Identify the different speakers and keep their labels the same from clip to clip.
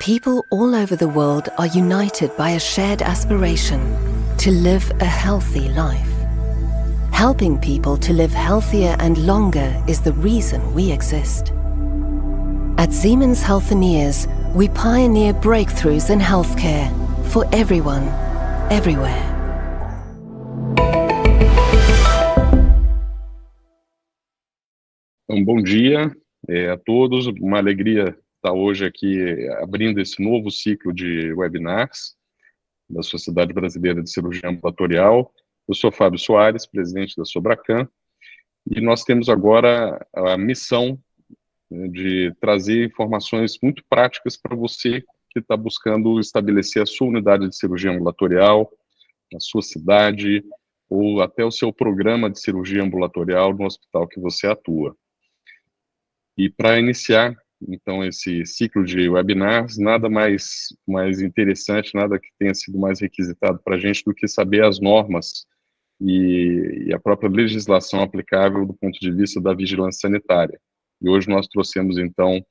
Speaker 1: People all over the world are united by a shared aspiration to live a healthy life. Helping people to live healthier and longer is the reason we exist. At Siemens Healthineers, we pioneer breakthroughs in healthcare for everyone, everywhere.
Speaker 2: Então, bom dia a todos, uma alegria estar hoje aqui abrindo esse novo ciclo de webinars da Sociedade Brasileira de Cirurgia Ambulatorial. Eu sou Fábio Soares, presidente da Sobracan, e nós temos agora a missão de trazer informações muito práticas para você que está buscando estabelecer a sua unidade de cirurgia ambulatorial, na sua cidade, ou até o seu programa de cirurgia ambulatorial no hospital que você atua. E para iniciar, então, esse ciclo de webinars, nada mais interessante, nada que tenha sido mais requisitado para a gente do que saber as normas e a própria legislação aplicável do ponto de vista da vigilância sanitária. E hoje nós trouxemos, então,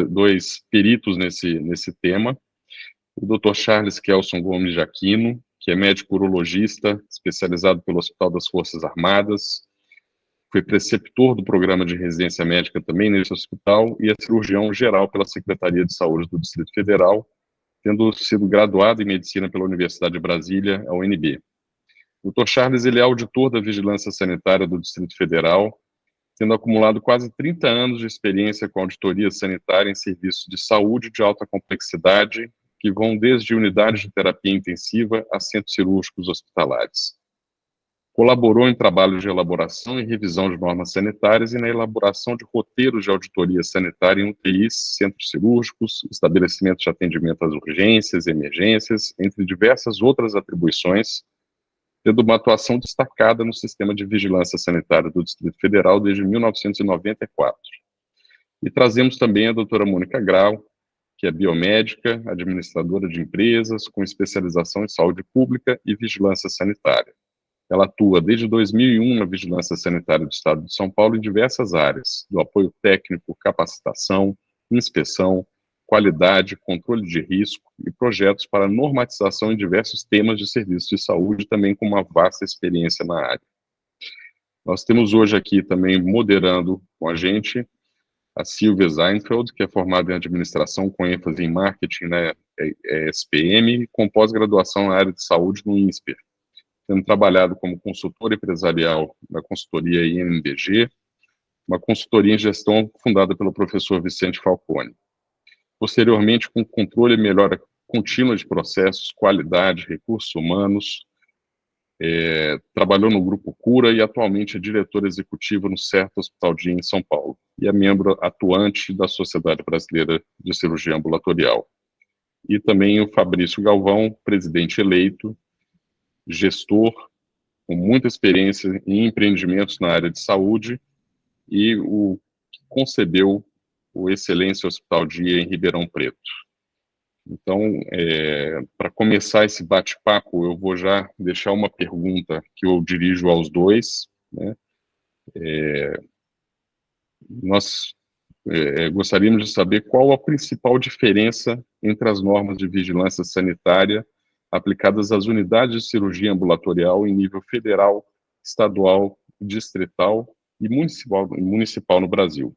Speaker 2: dois peritos nesse tema, o Dr. Charles Kelson Gomes de Aquino, que é médico urologista, especializado pelo Hospital das Forças Armadas, foi preceptor do programa de residência médica também nesse hospital e é cirurgião geral pela Secretaria de Saúde do Distrito Federal, tendo sido graduado em medicina pela Universidade de Brasília, a UNB. O Dr. Charles, ele é auditor da Vigilância Sanitária do Distrito Federal, tendo acumulado quase 30 anos de experiência com auditoria sanitária em serviços de saúde de alta complexidade, que vão desde unidades de terapia intensiva a centros cirúrgicos hospitalares. Colaborou em trabalhos de elaboração e revisão de normas sanitárias e na elaboração de roteiros de auditoria sanitária em UTIs, centros cirúrgicos, estabelecimentos de atendimento às urgências e emergências, entre diversas outras atribuições, tendo uma atuação destacada no sistema de vigilância sanitária do Distrito Federal desde 1994. E trazemos também a doutora Mônica Grau, que é biomédica, administradora de empresas, com especialização em saúde pública e vigilância sanitária. Ela atua desde 2001 na Vigilância Sanitária do Estado de São Paulo em diversas áreas, do apoio técnico, capacitação, inspeção, qualidade, controle de risco e projetos para normatização em diversos temas de serviços de saúde, também com uma vasta experiência na área. Nós temos hoje aqui também moderando com a gente a Silvia Seinfeld, que é formada em administração com ênfase em marketing na SPM, com pós-graduação na área de saúde no INSPER, tendo trabalhado como consultora empresarial na consultoria INBG, uma consultoria em gestão fundada pelo professor Vicente Falcone. Posteriormente, com controle e melhora contínua de processos, qualidade, recursos humanos, trabalhou no Grupo Cura e atualmente é diretora executiva no Certo Hospital Dia em São Paulo, e é membro atuante da Sociedade Brasileira de Cirurgia Ambulatorial. E também o Fabrício Galvão, presidente eleito, gestor, com muita experiência em empreendimentos na área de saúde e o que concebeu o Excelência Hospital Dia em Ribeirão Preto. Então, para começar esse bate-papo, eu vou já deixar uma pergunta que eu dirijo aos dois, né? Nós gostaríamos de saber qual a principal diferença entre as normas de vigilância sanitária aplicadas às unidades de cirurgia ambulatorial em nível federal, estadual, distrital e municipal no Brasil.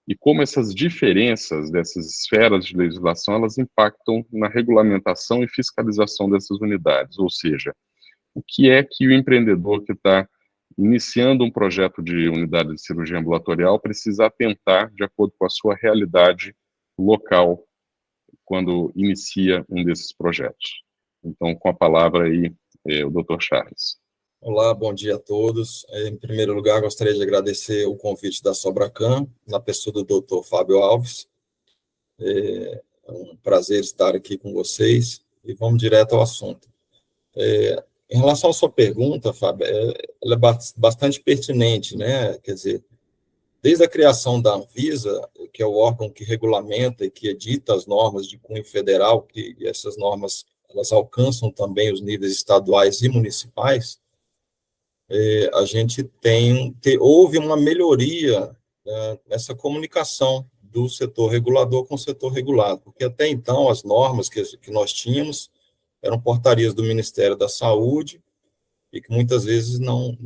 Speaker 2: E como essas diferenças dessas esferas de legislação, elas impactam na regulamentação e fiscalização dessas unidades, ou seja, o que é que o empreendedor que está iniciando um projeto de unidade de cirurgia ambulatorial precisa atentar de acordo com a sua realidade local quando inicia um desses projetos. Então, com a palavra aí, o Dr. Charles.
Speaker 3: Olá, bom dia a todos. Em primeiro lugar, gostaria de agradecer o convite da Sobracan, na pessoa do Dr. Fábio Alves. É um prazer estar aqui com vocês e vamos direto ao assunto. Em relação à sua pergunta, Fábio, ela é bastante pertinente, né? Quer dizer, desde a criação da Anvisa, que é o órgão que regulamenta e que edita as normas de cunho federal, e essas normas elas alcançam também os níveis estaduais e municipais, a gente houve uma melhoria nessa comunicação do setor regulador com o setor regulado, porque até então as normas que nós tínhamos eram portarias do Ministério da Saúde e que muitas vezes não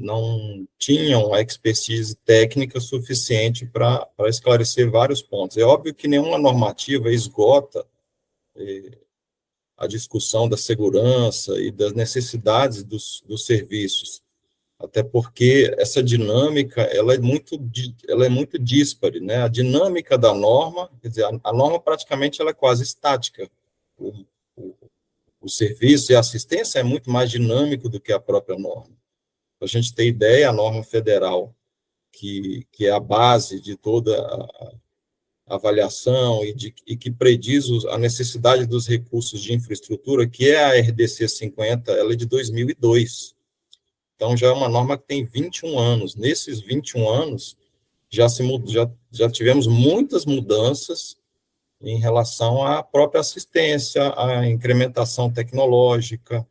Speaker 3: tinham a expertise técnica suficiente para esclarecer vários pontos. É óbvio que nenhuma normativa esgota a discussão da segurança e das necessidades dos serviços, até porque essa dinâmica ela é muito díspare, né? A dinâmica da norma, quer dizer, a norma praticamente ela é quase estática. O serviço e a assistência é muito mais dinâmico do que a própria norma. Para a gente ter ideia, a norma federal, que é a base de toda a avaliação e que prediz a necessidade dos recursos de infraestrutura, que é a RDC 50, ela é de 2002. Então, já é uma norma que tem 21 anos. Nesses 21 anos, já tivemos muitas mudanças em relação à própria assistência, à incrementação tecnológica,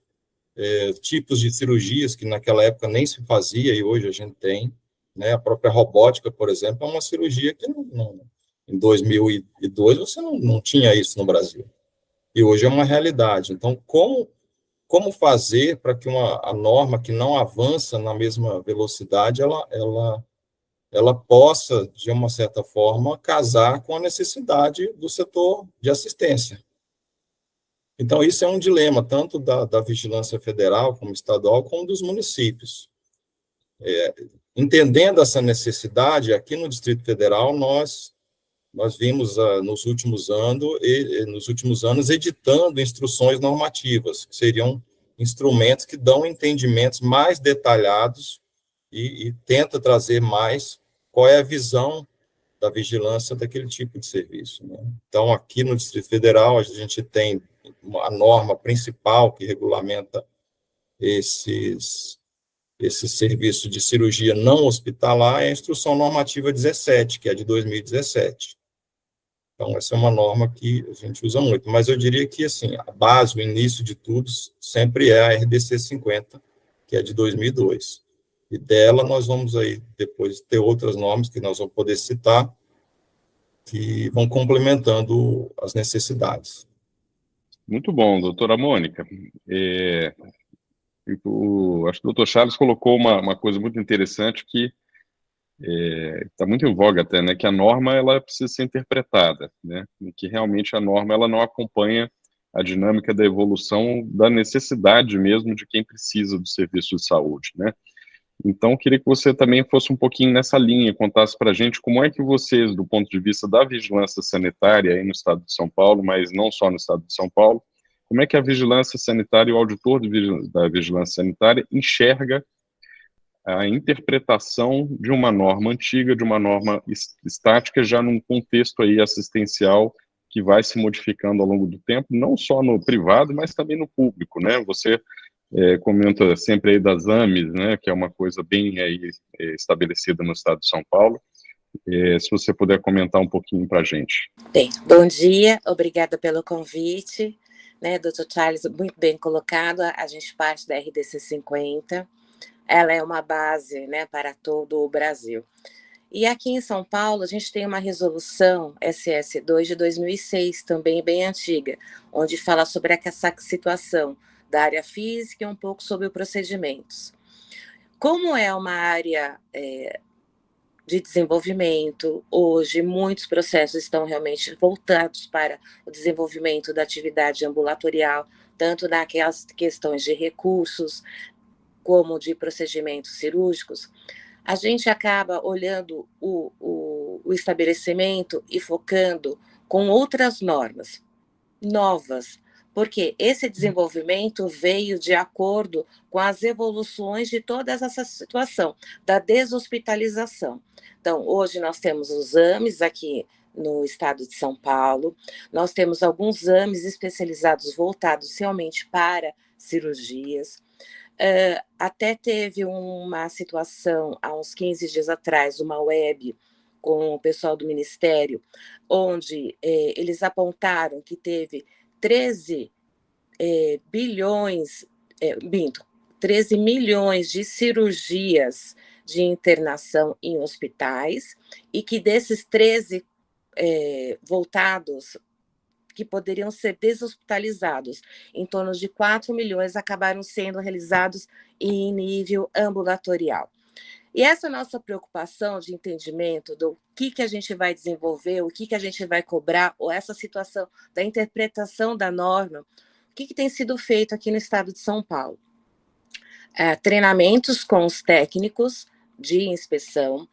Speaker 3: tipos de cirurgias que naquela época nem se fazia e hoje a gente tem, né? A própria robótica, por exemplo, é uma cirurgia que em 2002 você não tinha isso no Brasil. E hoje é uma realidade. Então, como fazer para que a norma que não avança na mesma velocidade, ela possa, de uma certa forma, casar com a necessidade do setor de assistência. Então, isso é um dilema, tanto da vigilância federal, como estadual, como dos municípios. Entendendo essa necessidade, aqui no Distrito Federal, nós vimos nos últimos anos editando instruções normativas, que seriam instrumentos que dão entendimentos mais detalhados e tenta trazer mais qual é a visão da vigilância daquele tipo de serviço, né? Então, aqui no Distrito Federal, a gente tem a norma principal que regulamenta esses serviços de cirurgia não hospitalar, é a Instrução Normativa 17, que é de 2017. Então, essa é uma norma que a gente usa muito, mas eu diria que, assim, a base, o início de tudo, sempre é a RDC 50, que é de 2002. E dela nós vamos aí depois ter outras normas que nós vamos poder citar, que vão complementando as necessidades.
Speaker 2: Muito bom, doutora Mônica. Acho que o doutor Charles colocou uma coisa muito interessante que está muito em voga até, né, que a norma ela precisa ser interpretada, né, e que realmente a norma ela não acompanha a dinâmica da evolução da necessidade mesmo de quem precisa do serviço de saúde, né. Então, queria que você também fosse um pouquinho nessa linha, contasse para a gente como é que vocês, do ponto de vista da vigilância sanitária aí no estado de São Paulo, mas não só no estado de São Paulo, como é que a vigilância sanitária e o auditor da vigilância sanitária enxerga a interpretação de uma norma antiga, de uma norma estática, já num contexto aí assistencial que vai se modificando ao longo do tempo, não só no privado, mas também no público, né? Você comenta sempre aí das AMEs, né, que é uma coisa bem aí estabelecida no estado de São Paulo. Se você puder comentar um pouquinho para a gente.
Speaker 4: Bem, bom dia, obrigada pelo convite, né, Dr. Charles, muito bem colocado. A gente parte da RDC 50, ela é uma base, né, para todo o Brasil. E aqui em São Paulo, a gente tem uma resolução SS2 de 2006, também bem antiga, onde fala sobre essa situação da área física e um pouco sobre os procedimentos. Como é uma área de desenvolvimento, hoje muitos processos estão realmente voltados para o desenvolvimento da atividade ambulatorial, tanto naquelas questões de recursos, como de procedimentos cirúrgicos, a gente acaba olhando o estabelecimento e focando com outras normas novas, porque esse desenvolvimento veio de acordo com as evoluções de toda essa situação da deshospitalização. Então, hoje nós temos os AMEs aqui no estado de São Paulo, nós temos alguns AMEs especializados voltados realmente para cirurgias. Até teve uma situação, há uns 15 dias atrás, uma web com o pessoal do Ministério, onde eles apontaram que teve 13 milhões de cirurgias de internação em hospitais, e que desses 13 voltados, que poderiam ser deshospitalizados. Em torno de 4 milhões acabaram sendo realizados em nível ambulatorial. E essa nossa preocupação de entendimento do que a gente vai desenvolver, o que a gente vai cobrar, ou essa situação da interpretação da norma, o que tem sido feito aqui no estado de São Paulo? Treinamentos com os técnicos de inspeção,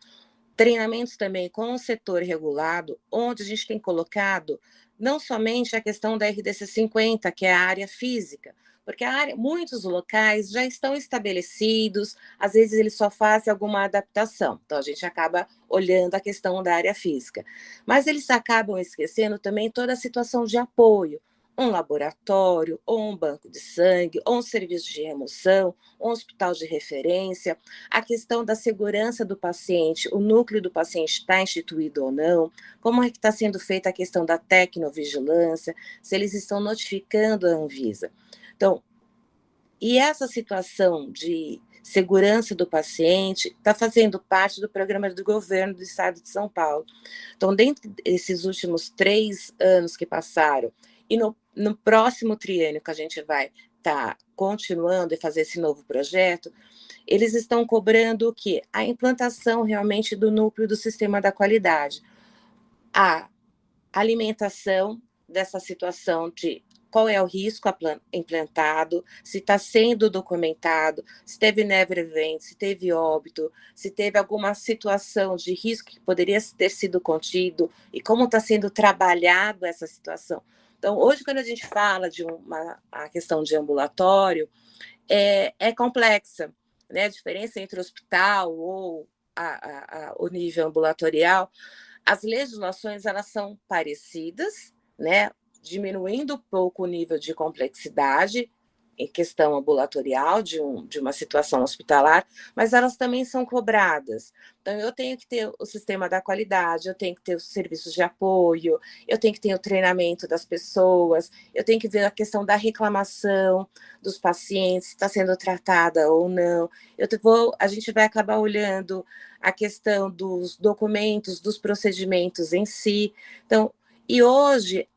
Speaker 4: treinamentos também com o setor regulado, onde a gente tem colocado não somente a questão da RDC 50, que é a área física, porque muitos locais já estão estabelecidos, às vezes eles só fazem alguma adaptação, então a gente acaba olhando a questão da área física. Mas eles acabam esquecendo também toda a situação de apoio, um laboratório, ou um banco de sangue, ou um serviço de remoção, um hospital de referência, a questão da segurança do paciente, o núcleo do paciente está instituído ou não, como é que está sendo feita a questão da tecnovigilância, se eles estão notificando a Anvisa. Então, e essa situação de segurança do paciente está fazendo parte do programa do governo do estado de São Paulo. Então, dentro desses últimos 3 anos que passaram, e no próximo triênio que a gente vai estar continuando e fazer esse novo projeto, eles estão cobrando o quê? A implantação realmente do núcleo do sistema da qualidade. A alimentação dessa situação de qual é o risco implantado, se está sendo documentado, se teve never event, se teve óbito, se teve alguma situação de risco que poderia ter sido contido e como está sendo trabalhado essa situação. Então, hoje, quando a gente fala de a questão de ambulatório, é complexa, né? A diferença entre hospital ou o nível ambulatorial, as legislações, elas são parecidas, né? Diminuindo um pouco o nível de complexidade em questão ambulatorial de uma situação hospitalar, mas elas também são cobradas. Então, eu tenho que ter o sistema da qualidade, eu tenho que ter os serviços de apoio, eu tenho que ter o treinamento das pessoas, eu tenho que ver a questão da reclamação dos pacientes, se está sendo tratada ou não. A gente vai acabar olhando a questão dos documentos, dos procedimentos em si. Então, e hoje,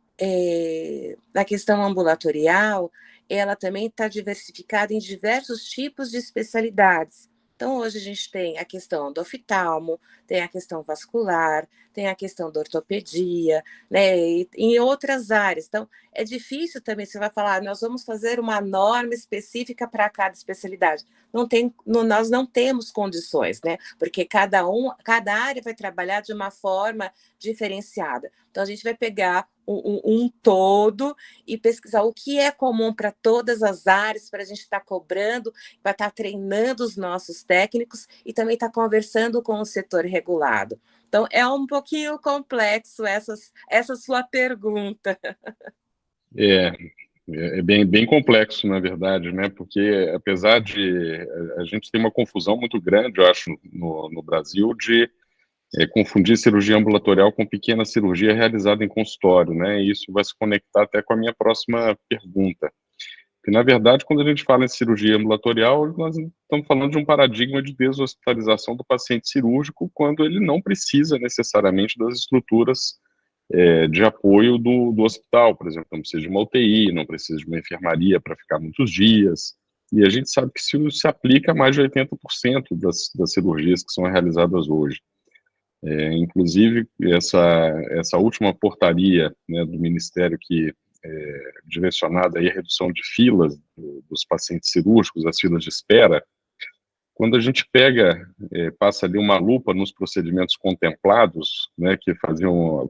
Speaker 4: na questão ambulatorial, ela também está diversificada em diversos tipos de especialidades. Então, hoje a gente tem a questão do oftalmo, tem a questão vascular, tem a questão da ortopedia, né, e em outras áreas. Então, é difícil também, você vai falar, nós vamos fazer uma norma específica para cada especialidade. Nós não temos condições, né, porque cada área vai trabalhar de uma forma diferenciada. Então, a gente vai pegar um todo e pesquisar o que é comum para todas as áreas, para a gente estar cobrando, vai estar treinando os nossos técnicos e também estar conversando com o setor regulado. Então, é um pouquinho complexo essa sua pergunta.
Speaker 2: É bem complexo, na verdade, né? Porque, apesar de a gente ter uma confusão muito grande, eu acho, no Brasil, de confundir cirurgia ambulatorial com pequena cirurgia realizada em consultório, né? E isso vai se conectar até com a minha próxima pergunta. Porque, na verdade, quando a gente fala em cirurgia ambulatorial, nós estamos falando de um paradigma de deshospitalização do paciente cirúrgico quando ele não precisa necessariamente das estruturas de apoio do hospital, por exemplo, não precisa de uma UTI, não precisa de uma enfermaria para ficar muitos dias, e a gente sabe que isso se aplica a mais de 80% das cirurgias que são realizadas hoje. Inclusive, essa última portaria, né, do Ministério que direcionada aí à redução de filas dos pacientes cirúrgicos, as filas de espera, quando a gente passa ali uma lupa nos procedimentos contemplados, né, que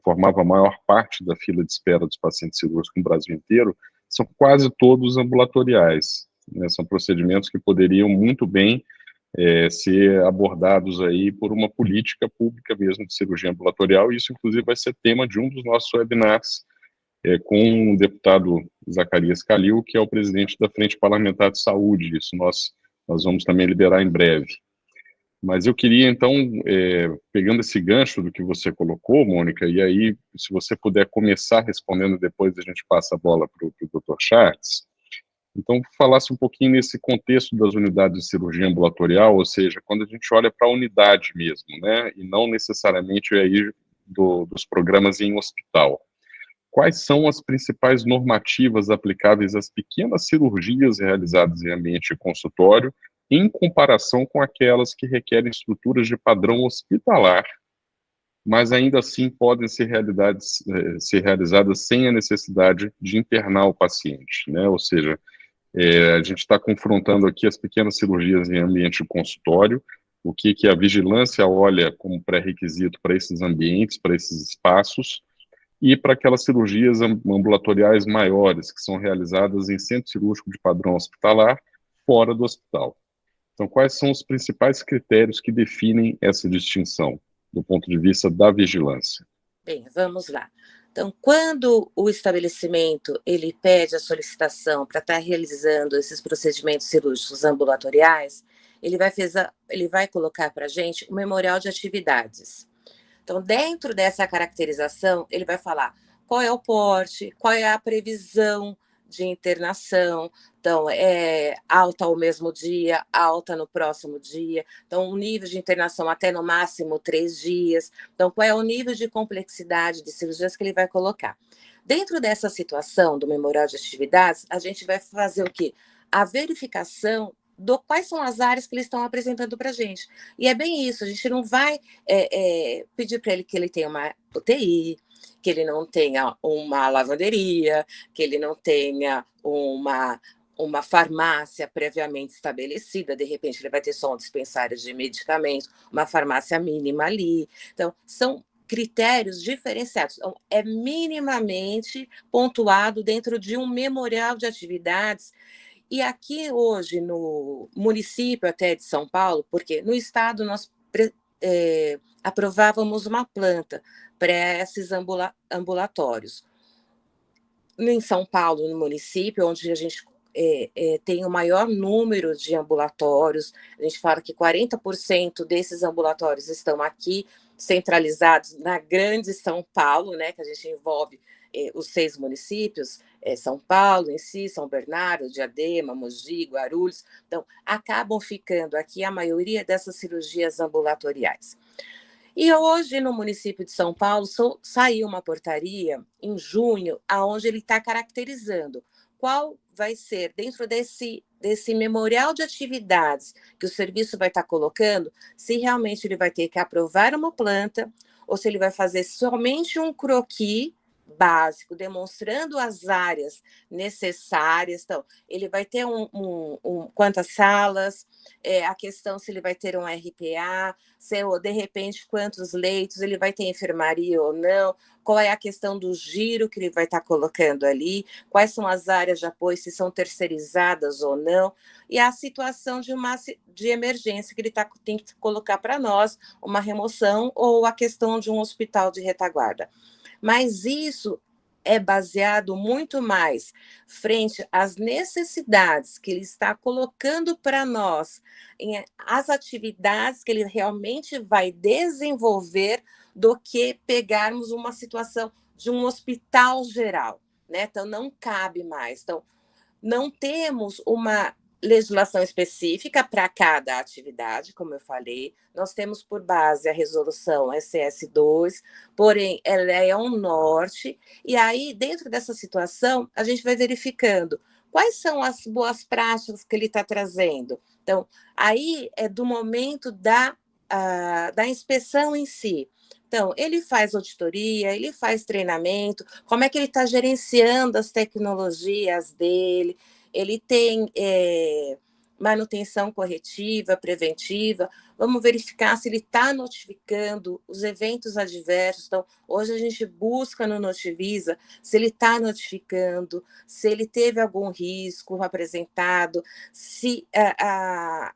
Speaker 2: formavam a maior parte da fila de espera dos pacientes cirúrgicos no Brasil inteiro, são quase todos ambulatoriais, né, são procedimentos que poderiam muito bem ser abordados aí por uma política pública mesmo de cirurgia ambulatorial, e isso inclusive vai ser tema de um dos nossos webinars com o deputado Zacarias Calil, que é o presidente da Frente Parlamentar de Saúde. Isso nós vamos também liberar em breve. Mas eu queria, então, pegando esse gancho do que você colocou, Mônica, e aí, se você puder começar respondendo, depois a gente passa a bola para o Dr. Schartz, então, falasse um pouquinho nesse contexto das unidades de cirurgia ambulatorial, ou seja, quando a gente olha para a unidade mesmo, né, e não necessariamente aí dos programas em hospital. Quais são as principais normativas aplicáveis às pequenas cirurgias realizadas em ambiente de consultório, em comparação com aquelas que requerem estruturas de padrão hospitalar, mas ainda assim podem ser realizadas sem a necessidade de internar o paciente, né? Ou seja, a gente está confrontando aqui as pequenas cirurgias em ambiente de consultório, o que a vigilância olha como pré-requisito para esses ambientes, para esses espaços, e para aquelas cirurgias ambulatoriais maiores, que são realizadas em centro cirúrgico de padrão hospitalar, fora do hospital. Então, quais são os principais critérios que definem essa distinção, do ponto de vista da vigilância?
Speaker 4: Bem, vamos lá. Então, quando o estabelecimento ele pede a solicitação para estar realizando esses procedimentos cirúrgicos ambulatoriais, ele vai colocar para a gente o memorial de atividades. Então, dentro dessa caracterização, ele vai falar qual é o porte, qual é a previsão de internação. Então, é alta ao mesmo dia, alta no próximo dia. Então, o nível de internação até no máximo 3 dias. Então, qual é o nível de complexidade de cirurgias que ele vai colocar? Dentro dessa situação do memorial de atividades, a gente vai fazer o quê? A verificação quais são as áreas que eles estão apresentando para a gente. E é bem isso, a gente não vai pedir para ele que ele tenha uma UTI, que ele não tenha uma lavanderia, que ele não tenha uma farmácia previamente estabelecida, de repente ele vai ter só um dispensário de medicamentos, uma farmácia mínima ali. Então, são critérios diferenciados. Então, é minimamente pontuado dentro de um memorial de atividades. E aqui hoje, no município até de São Paulo, porque no estado nós aprovávamos uma planta para esses ambulatórios. Em São Paulo, no município, onde a gente tem o maior número de ambulatórios, a gente fala que 40% desses ambulatórios estão aqui, centralizados na grande São Paulo, né, que a gente envolve os 6 municípios, São Paulo em si, São Bernardo, Diadema, Mogi, Guarulhos. Então, acabam ficando aqui a maioria dessas cirurgias ambulatoriais. E hoje, no município de São Paulo, saiu uma portaria em junho, onde ele está caracterizando qual vai ser, dentro desse memorial de atividades que o serviço vai estar colocando, se realmente ele vai ter que aprovar uma planta ou se ele vai fazer somente um croquis básico, demonstrando as áreas necessárias. Então, ele vai ter quantas salas, a questão se ele vai ter um RPA, ou de repente quantos leitos, ele vai ter enfermaria ou não, qual é a questão do giro que ele vai estar colocando ali, quais são as áreas de apoio, se são terceirizadas ou não, e a situação de emergência que ele tem que colocar para nós, uma remoção ou a questão de um hospital de retaguarda. Mas isso é baseado muito mais frente às necessidades que ele está colocando para nós, as atividades que ele realmente vai desenvolver, do que pegarmos uma situação de um hospital geral, né? Então, não cabe mais. Então, não temos uma legislação específica para cada atividade, como eu falei. Nós temos por base a resolução SS2, porém, ela é um norte, e aí, dentro dessa situação, a gente vai verificando quais são as boas práticas que ele está trazendo. Então, aí é do momento da inspeção em si. Então, ele faz auditoria, ele faz treinamento, como é que ele está gerenciando as tecnologias dele, ele tem manutenção corretiva, preventiva, vamos verificar se ele está notificando os eventos adversos. Então, hoje a gente busca no Notivisa se ele está notificando, se ele teve algum risco apresentado, se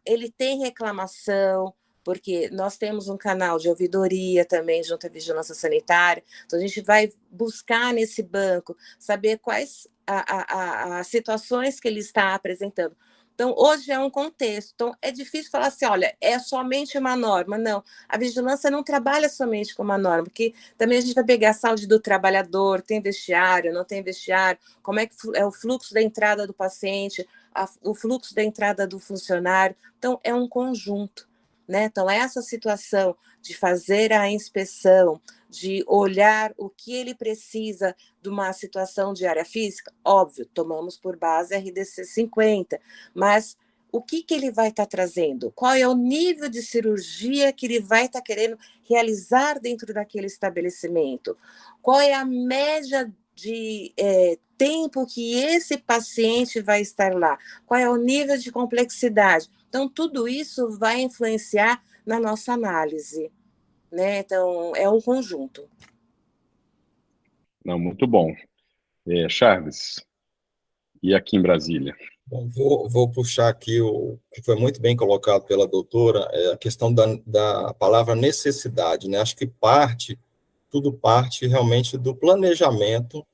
Speaker 4: ele tem reclamação, porque nós temos um canal de ouvidoria também junto à Vigilância Sanitária, então a gente vai buscar nesse banco, saber quais as situações que ele está apresentando. Então, hoje é um contexto, então é difícil falar assim, olha, é somente uma norma. Não, a vigilância não trabalha somente com uma norma, porque também a gente vai pegar a saúde do trabalhador, tem vestiário, não tem vestiário, como é que é o fluxo da entrada do paciente, o fluxo da entrada do funcionário. Então, é um conjunto, né? Então, essa situação de fazer a inspeção, de olhar o que ele precisa de uma situação de área física, óbvio, tomamos por base a RDC 50, mas o que ele vai estar trazendo? Qual é o nível de cirurgia que ele vai estar querendo realizar dentro daquele estabelecimento? Qual é a média de tempo que esse paciente vai estar lá? Qual é o nível de complexidade? Então, tudo isso vai influenciar na nossa análise, né? Então, é um conjunto.
Speaker 2: Não, muito bom. Charles, e aqui em Brasília?
Speaker 3: Bom, vou puxar aqui o que foi muito bem colocado pela doutora, a questão da palavra necessidade, né? Acho que tudo parte realmente do planejamento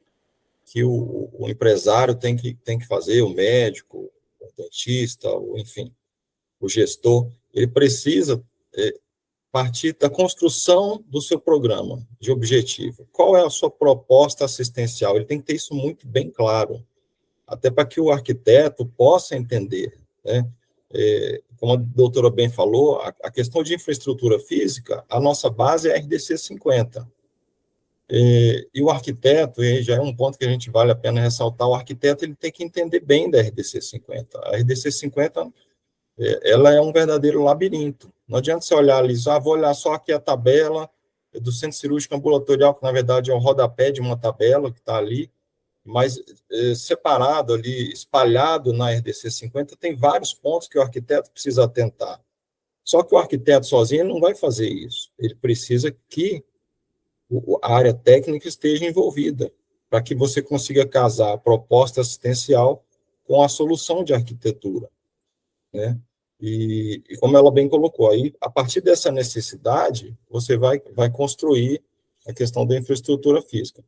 Speaker 3: que o empresário tem que fazer, o médico, o dentista, enfim, o gestor, ele precisa partir da construção do seu programa de objetivo. Qual é a sua proposta assistencial? Ele tem que ter isso muito bem claro, até para que o arquiteto possa entender, né? Como a doutora bem falou, a questão de infraestrutura física, a nossa base é a RDC 50. E o arquiteto, e já é um ponto que a gente vale a pena ressaltar, o arquiteto ele tem que entender bem da RDC 50. A RDC 50, ela é um verdadeiro labirinto. Não adianta você olhar ali, vou olhar só aqui a tabela do centro cirúrgico ambulatorial, que na verdade é o rodapé de uma tabela que está ali, mas separado ali, espalhado na RDC 50, tem vários pontos que o arquiteto precisa atentar. Só que o arquiteto sozinho não vai fazer isso. Ele precisa que a área técnica esteja envolvida, para que você consiga casar a proposta assistencial com a solução de arquitetura, né? E como ela bem colocou, aí, a partir dessa necessidade, você vai construir a questão da infraestrutura física.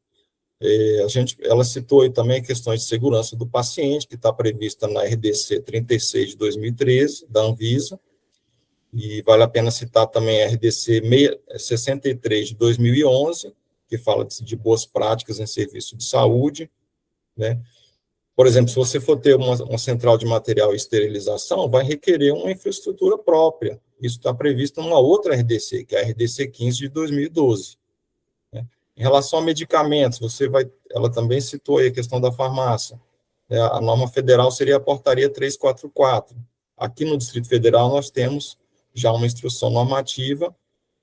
Speaker 3: Ela citou aí também questões de segurança do paciente, que está prevista na RDC 36 de 2013, da Anvisa, e vale a pena citar também a RDC 63 de 2011, que fala de boas práticas em serviço de saúde, né? Por exemplo, se você for ter uma central de material e esterilização, vai requerer uma infraestrutura própria. Isso está previsto numa outra RDC, que é a RDC 15 de 2012. Né? Em relação a medicamentos, ela também citou aí a questão da farmácia. A norma federal seria a portaria 344. Aqui no Distrito Federal nós temos já uma instrução normativa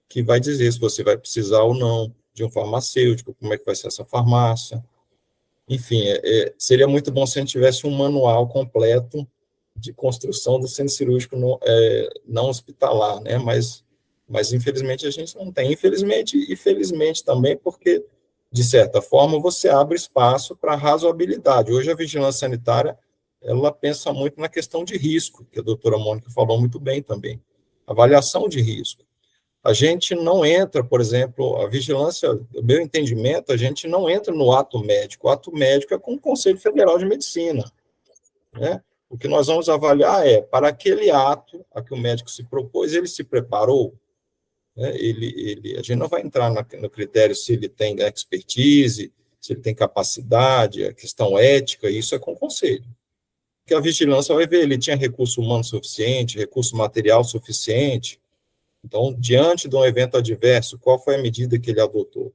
Speaker 3: que vai dizer se você vai precisar ou não de um farmacêutico, como é que vai ser essa farmácia. Enfim, seria muito bom se a gente tivesse um manual completo de construção do centro cirúrgico não hospitalar, né? Mas infelizmente a gente não tem. Infelizmente e felizmente também, porque, de certa forma, você abre espaço para razoabilidade. Hoje a vigilância sanitária, ela pensa muito na questão de risco, que a doutora Mônica falou muito bem também. Avaliação de risco. A gente não entra, por exemplo, a vigilância, do meu entendimento, a gente não entra no ato médico. O ato médico é com o Conselho Federal de Medicina, né? O que nós vamos avaliar para aquele ato a que o médico se propôs, ele se preparou? Né? A gente não vai entrar no critério se ele tem expertise, se ele tem capacidade, a questão ética, isso é com o Conselho. Porque a vigilância vai ver, ele tinha recurso humano suficiente, recurso material suficiente. Então, diante de um evento adverso, qual foi a medida que ele adotou?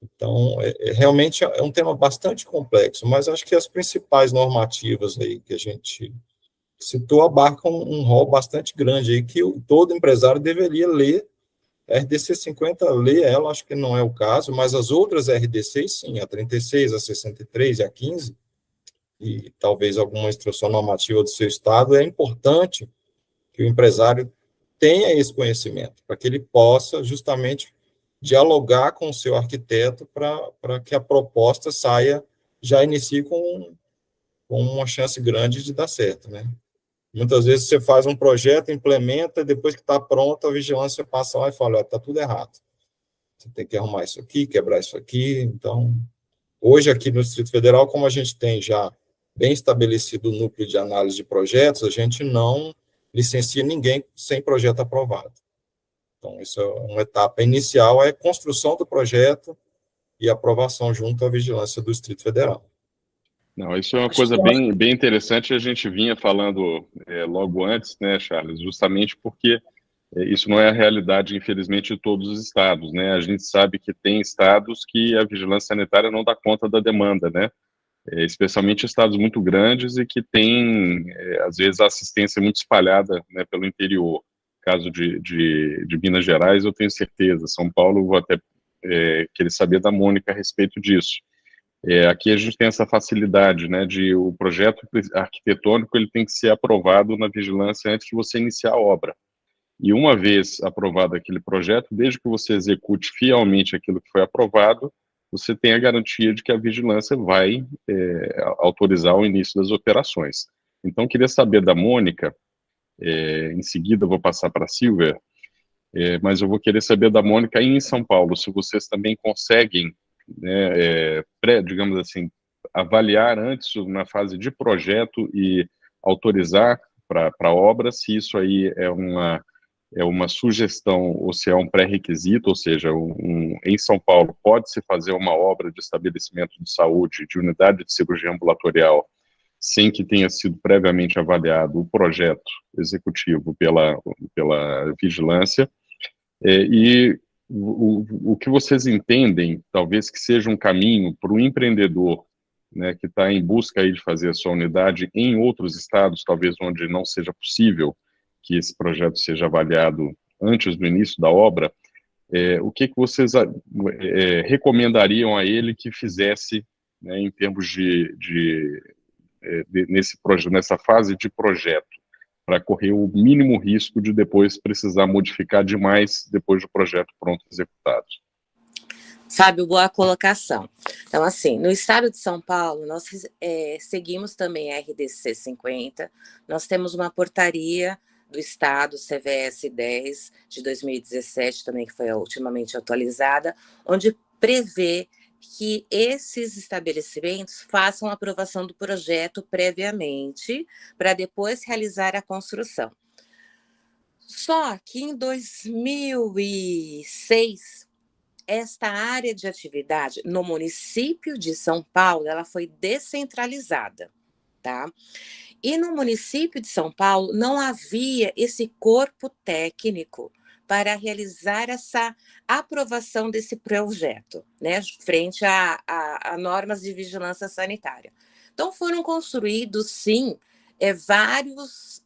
Speaker 3: Então, realmente é um tema bastante complexo, mas acho que as principais normativas aí que a gente citou abarcam um rol bastante grande aí, que todo empresário deveria ler. A RDC 50, ler ela, acho que não é o caso, mas as outras RDCs, sim, a 36, a 63 e a 15, e talvez alguma instrução normativa do seu estado, é importante que o empresário tenha esse conhecimento, para que ele possa justamente dialogar com o seu arquiteto para que a proposta já inicie com uma chance grande de dar certo, né? Muitas vezes você faz um projeto, implementa, e depois que está pronto, a vigilância passa lá e fala, está tudo errado. Você tem que arrumar isso aqui, quebrar isso aqui. Então, hoje aqui no Distrito Federal, como a gente tem já bem estabelecido o núcleo de análise de projetos, a gente não licencia ninguém sem projeto aprovado. Então, isso é uma etapa inicial, é construção do projeto e aprovação junto à vigilância do Distrito Federal.
Speaker 2: Não, isso é uma
Speaker 4: Acho
Speaker 2: coisa
Speaker 4: que
Speaker 2: bem interessante, a gente vinha falando logo antes, né, Charles, justamente porque isso não é a realidade, infelizmente, de todos os estados, né? A gente sabe que tem estados que a vigilância sanitária não dá conta da demanda, né? Especialmente estados muito grandes e que têm, às vezes, a assistência muito espalhada, né, pelo interior. Caso de Minas Gerais, eu tenho certeza. São Paulo, eu vou até querer saber da Mônica a respeito disso. Aqui a gente tem essa facilidade, né, de o projeto arquitetônico ele tem que ser aprovado na vigilância antes de você iniciar a obra. E uma vez aprovado aquele projeto, desde que você execute fielmente aquilo que foi aprovado, você tem a garantia de que a vigilância vai autorizar o início das operações. Então, queria saber da Mônica, em seguida eu vou passar para a Silvia, mas eu vou querer saber da Mônica em São Paulo, se vocês também conseguem, né, digamos assim, avaliar antes, na fase de projeto e autorizar para a obra, se isso aí é uma sugestão ou se é um pré-requisito, ou seja, em São Paulo pode-se fazer uma obra de estabelecimento de saúde, de unidade de cirurgia ambulatorial, sem que tenha sido previamente avaliado o projeto executivo pela vigilância, e o que vocês entendem, talvez que seja um caminho para o empreendedor, né, que está em busca aí de fazer a sua unidade em outros estados, talvez onde não seja possível que esse projeto seja avaliado antes do início da obra, o que vocês recomendariam a ele que fizesse, né, em termos nessa fase de projeto, para correr o mínimo risco de depois precisar modificar demais depois do projeto pronto executado?
Speaker 4: Fábio, boa colocação. Então, assim, no estado de São Paulo, nós seguimos também a RDC 50, nós temos uma portaria do estado, CVS 10, de 2017, também que foi ultimamente atualizada, onde prevê que esses estabelecimentos façam a aprovação do projeto previamente, para depois realizar a construção. Só que em 2006, esta área de atividade no município de São Paulo, ela foi descentralizada, tá? E no município de São Paulo não havia esse corpo técnico para realizar essa aprovação desse projeto, né, frente a normas de vigilância sanitária. Então foram construídos, sim, vários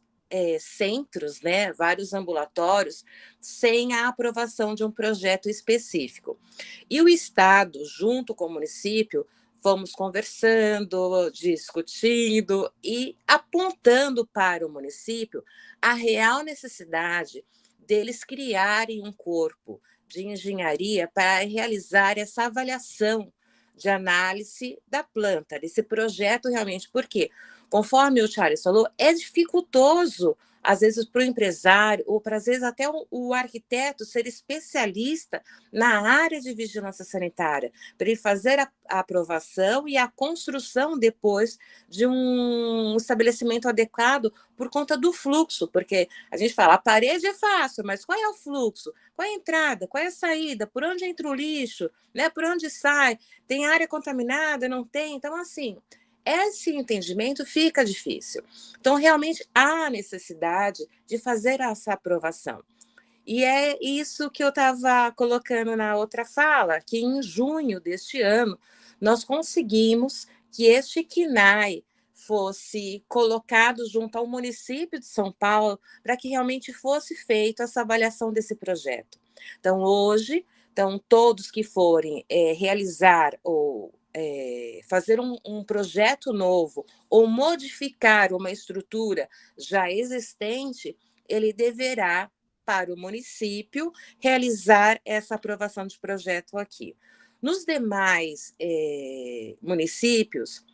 Speaker 4: centros, né, vários ambulatórios, sem a aprovação de um projeto específico. E o Estado, junto com o município, fomos conversando, discutindo e apontando para o município a real necessidade deles criarem um corpo de engenharia para realizar essa avaliação de análise da planta, desse projeto realmente, porque, conforme o Charles falou, é dificultoso, às vezes, para o empresário, ou para, às vezes, até o arquiteto ser especialista na área de vigilância sanitária, para ele fazer a aprovação e a construção depois de um estabelecimento adequado por conta do fluxo, porque a gente fala, a parede é fácil, mas qual é o fluxo? Qual é a entrada? Qual é a saída? Por onde entra o lixo? Né? Por onde sai? Tem área contaminada? Não tem? Então, assim, esse entendimento fica difícil. Então, realmente, há necessidade de fazer essa aprovação. E é isso que eu estava colocando na outra fala, que em junho deste ano, nós conseguimos que este CNAE fosse colocado junto ao município de São Paulo para que realmente fosse feita essa avaliação desse projeto. Então, hoje, todos que forem realizar ou fazer um projeto novo ou modificar uma estrutura já existente, ele deverá, para o município, realizar essa aprovação de projeto aqui. Nos demais municípios,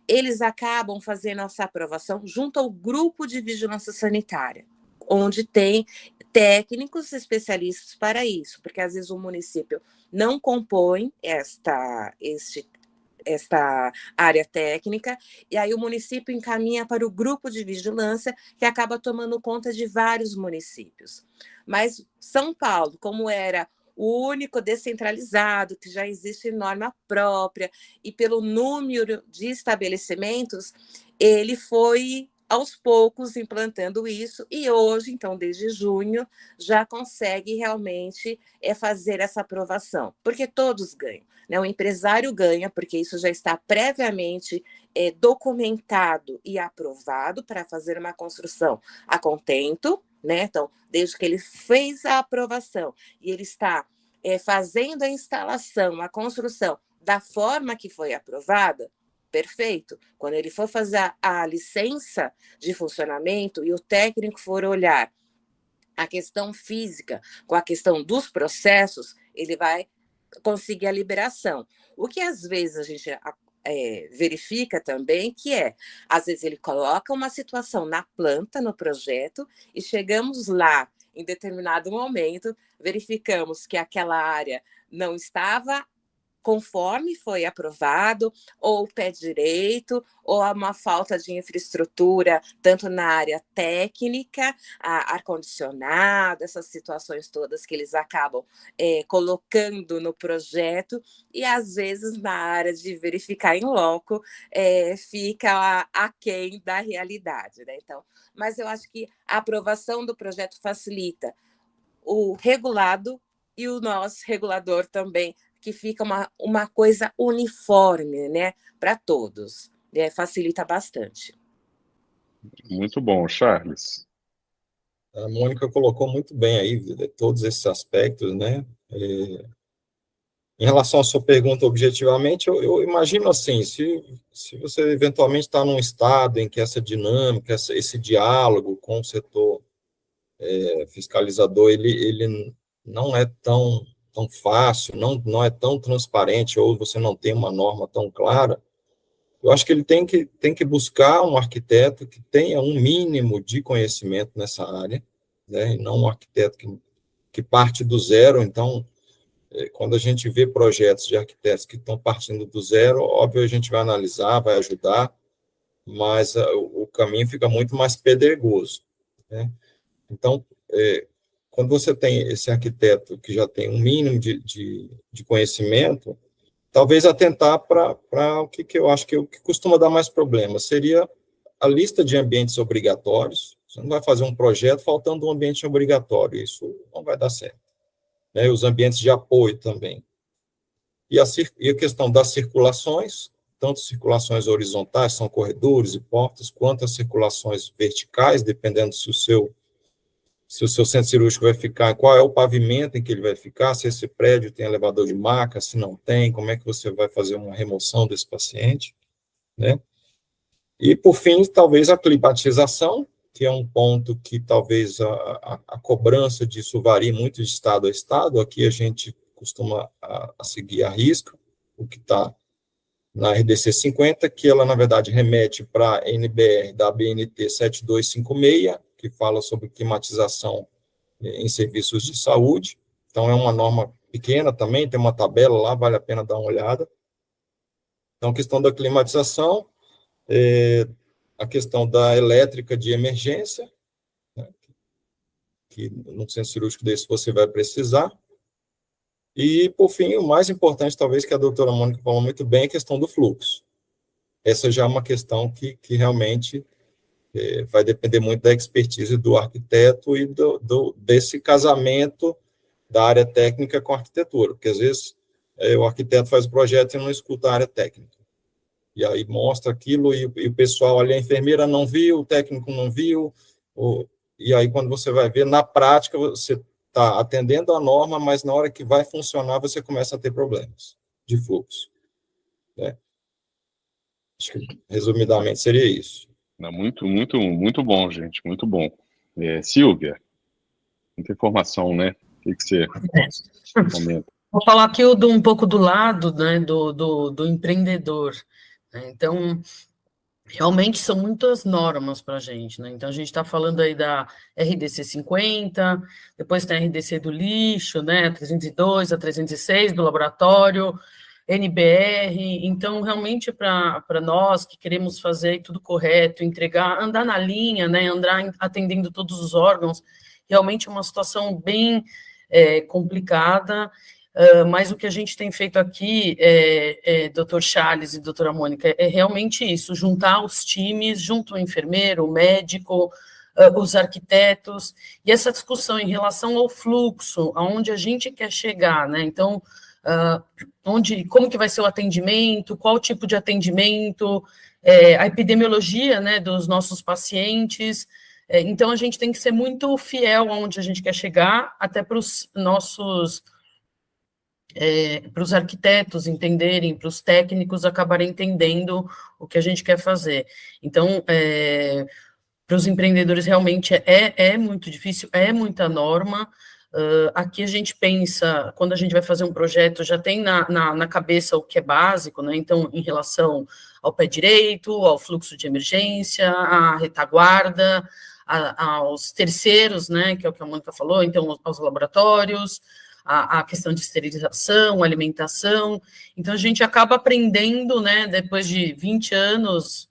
Speaker 4: eles acabam fazendo essa aprovação junto ao grupo de vigilância sanitária, onde tem técnicos especialistas para isso, porque às vezes o município não compõe esta área técnica, e aí o município encaminha para o grupo de vigilância, que acaba tomando conta de vários municípios. Mas São Paulo, como era único, descentralizado, que já existe norma própria, e pelo número de estabelecimentos, ele foi aos poucos implantando isso, e hoje, então, desde junho, já consegue realmente fazer essa aprovação, porque todos ganham, né? O empresário ganha, porque isso já está previamente documentado e aprovado para fazer uma construção a contento, né? Então, desde que ele fez a aprovação e ele está fazendo a instalação, a construção da forma que foi aprovada, perfeito. Quando ele for fazer a licença de funcionamento e o técnico for olhar a questão física com a questão dos processos, ele vai conseguir a liberação. O que às vezes a gente verifica também que às vezes ele coloca uma situação na planta, no projeto, e chegamos lá, em determinado momento, verificamos que aquela área não estava conforme foi aprovado, ou o pé direito, ou uma falta de infraestrutura, tanto na área técnica, ar-condicionado, essas situações todas que eles acabam colocando no projeto, e às vezes na área de verificar em loco, fica aquém da realidade, né? Então, mas eu acho que a aprovação do projeto facilita o regulado e o nosso regulador também, que fica uma coisa uniforme, né, para todos. Facilita bastante.
Speaker 2: Muito bom, Charles.
Speaker 3: A Mônica colocou muito bem aí todos esses aspectos, né? Em relação à sua pergunta objetivamente, eu imagino assim, se você eventualmente está num estado em que essa dinâmica, esse diálogo com o setor fiscalizador, ele não é tão fácil, não é tão transparente, ou você não tem uma norma tão clara, eu acho que ele tem que buscar um arquiteto que tenha um mínimo de conhecimento nessa área, né, e não um arquiteto que parte do zero. Então, quando a gente vê projetos de arquitetos que estão partindo do zero, óbvio, a gente vai analisar, vai ajudar, mas o caminho fica muito mais pedregoso, né? Então, quando você tem esse arquiteto que já tem um mínimo de conhecimento, talvez atentar para o que eu acho que costuma dar mais problema, seria a lista de ambientes obrigatórios. Você não vai fazer um projeto faltando um ambiente obrigatório, isso não vai dar certo. Né? Os ambientes de apoio também. E a questão das circulações, tanto circulações horizontais, são corredores e portas, quanto as circulações verticais, dependendo se o seu centro cirúrgico vai ficar, qual é o pavimento em que ele vai ficar, se esse prédio tem elevador de maca, se não tem, como é que você vai fazer uma remoção desse paciente, né? E, por fim, talvez a climatização, que é um ponto que talvez a cobrança disso varie muito de estado a estado. Aqui a gente costuma a seguir a risca, o que está na RDC 50, que ela, na verdade, remete para a NBR da ABNT 7256, que fala sobre climatização em serviços de saúde. Então, é uma norma pequena também, tem uma tabela lá, vale a pena dar uma olhada. Então, a questão da climatização, a questão da elétrica de emergência, né, que num centro cirúrgico desse você vai precisar. E, por fim, o mais importante, talvez, que a doutora Mônica falou muito bem, é a questão do fluxo. Essa já é uma questão que realmente vai depender muito da expertise do arquiteto e desse casamento da área técnica com a arquitetura, porque às vezes o arquiteto faz o projeto e não escuta a área técnica, e aí mostra aquilo, e o pessoal ali, a enfermeira não viu, o técnico não viu, e aí quando você vai ver, na prática, você está atendendo a norma, mas na hora que vai funcionar, você começa a ter problemas de fluxo, né? Acho que, resumidamente, seria isso.
Speaker 2: Muito, muito, muito bom, gente, muito bom. Silvia, muita informação, né? O que você comenta?
Speaker 5: Vou falar aqui um pouco do lado, né, do empreendedor, né? Então, realmente são muitas normas para a gente, né? Então, a gente está falando aí da RDC 50, depois tem a RDC do lixo, né, a 302, a 306 do laboratório, NBR. Então, realmente, para nós que queremos fazer tudo correto, entregar, andar na linha, né, andar atendendo todos os órgãos, realmente é uma situação bem complicada, mas o que a gente tem feito aqui, doutor Charles e doutora Mônica, é realmente isso, juntar os times, junto ao enfermeiro, o médico, os arquitetos, e essa discussão em relação ao fluxo, aonde a gente quer chegar, né? Então, como que vai ser o atendimento, qual tipo de atendimento, a epidemiologia, né, dos nossos pacientes. Então, a gente tem que ser muito fiel aonde a gente quer chegar, até para os nossos, para os arquitetos entenderem, para os técnicos acabarem entendendo o que a gente quer fazer. Então, para os empreendedores realmente é muito difícil, é muita norma. Aqui a gente pensa, quando a gente vai fazer um projeto, já tem na cabeça o que é básico, né? Então, em relação ao pé direito, ao fluxo de emergência, à retaguarda, aos terceiros, né? Que é o que a Mônica falou, então, aos laboratórios, a questão de esterilização, alimentação. Então, a gente acaba aprendendo, né? Depois de 20 anos,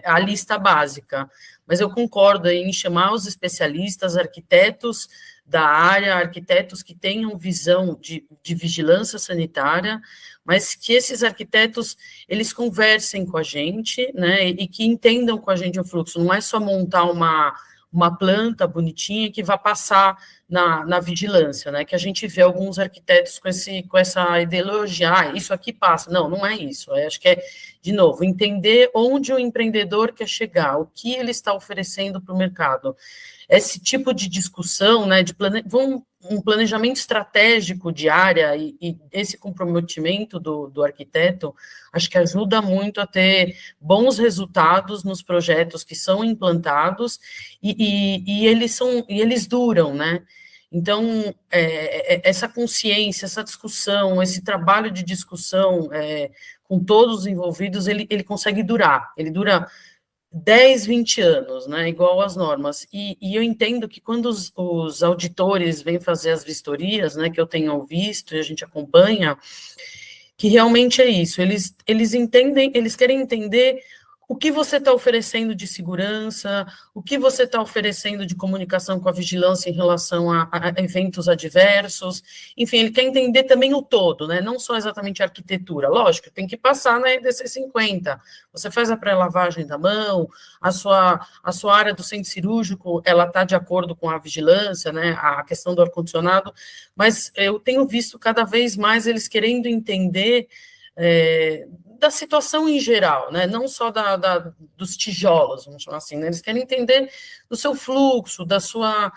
Speaker 5: a lista básica. Mas eu concordo em chamar os especialistas, arquitetos da área, arquitetos que tenham visão de vigilância sanitária, mas que esses arquitetos, eles conversem com a gente, né, e que entendam com a gente o fluxo, não é só montar uma planta bonitinha que vai passar na vigilância, né, que a gente vê alguns arquitetos com essa ideologia, isso aqui passa, não é isso, acho que de novo, entender onde o empreendedor quer chegar, o que ele está oferecendo para o mercado. Esse tipo de discussão, né, um planejamento estratégico de área e esse comprometimento do arquiteto, acho que ajuda muito a ter bons resultados nos projetos que são implantados e eles duram, né? Então, essa consciência, essa discussão, esse trabalho de discussão com todos os envolvidos, ele consegue durar, ele dura 10, 20 anos, né, igual às normas, e eu entendo que quando os auditores vêm fazer as vistorias, né, que eu tenho visto e a gente acompanha, que realmente é isso, eles entendem, eles querem entender o que você está oferecendo de segurança, o que você está oferecendo de comunicação com a vigilância em relação a eventos adversos, enfim, ele quer entender também o todo, né, não só exatamente a arquitetura, lógico, tem que passar na EDC 50, você faz a pré-lavagem da mão, a sua área do centro cirúrgico, ela está de acordo com a vigilância, né, a questão do ar-condicionado, mas eu tenho visto cada vez mais eles querendo entender da situação em geral, né? Não só dos tijolos, vamos chamar assim, né? Eles querem entender do seu fluxo, da sua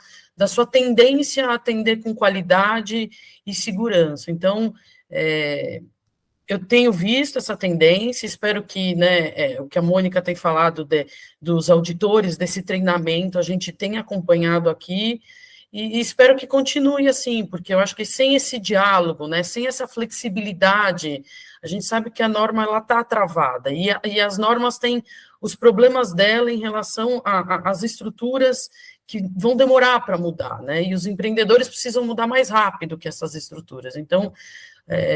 Speaker 5: tendência a atender com qualidade e segurança. Então, eu tenho visto essa tendência, espero que, né, o que a Mônica tem falado dos auditores, desse treinamento, a gente tem acompanhado aqui, e espero que continue assim, porque eu acho que sem esse diálogo, né, sem essa flexibilidade, a gente sabe que a norma está travada, e as normas têm os problemas dela em relação às estruturas que vão demorar para mudar, né, e os empreendedores precisam mudar mais rápido que essas estruturas. Então,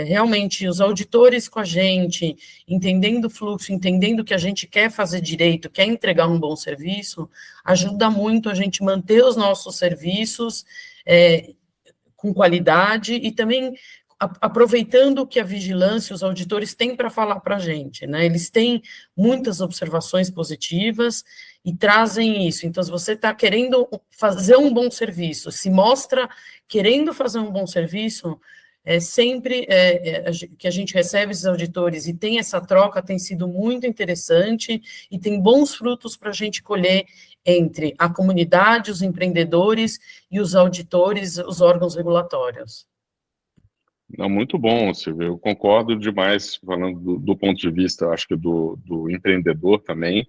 Speaker 5: realmente, os auditores com a gente, entendendo o fluxo, entendendo que a gente quer fazer direito, quer entregar um bom serviço, ajuda muito a gente manter os nossos serviços com qualidade e também aproveitando o que a vigilância, os auditores têm para falar para a gente, né? Eles têm muitas observações positivas e trazem isso. Então, se você está querendo fazer um bom serviço, se mostra querendo fazer um bom serviço, sempre que a gente recebe esses auditores e tem essa troca, tem sido muito interessante e tem bons frutos para a gente colher entre a comunidade, os empreendedores e os auditores, os órgãos regulatórios.
Speaker 2: Não, muito bom, Silvio. Eu concordo demais, falando do ponto de vista, acho que do empreendedor também,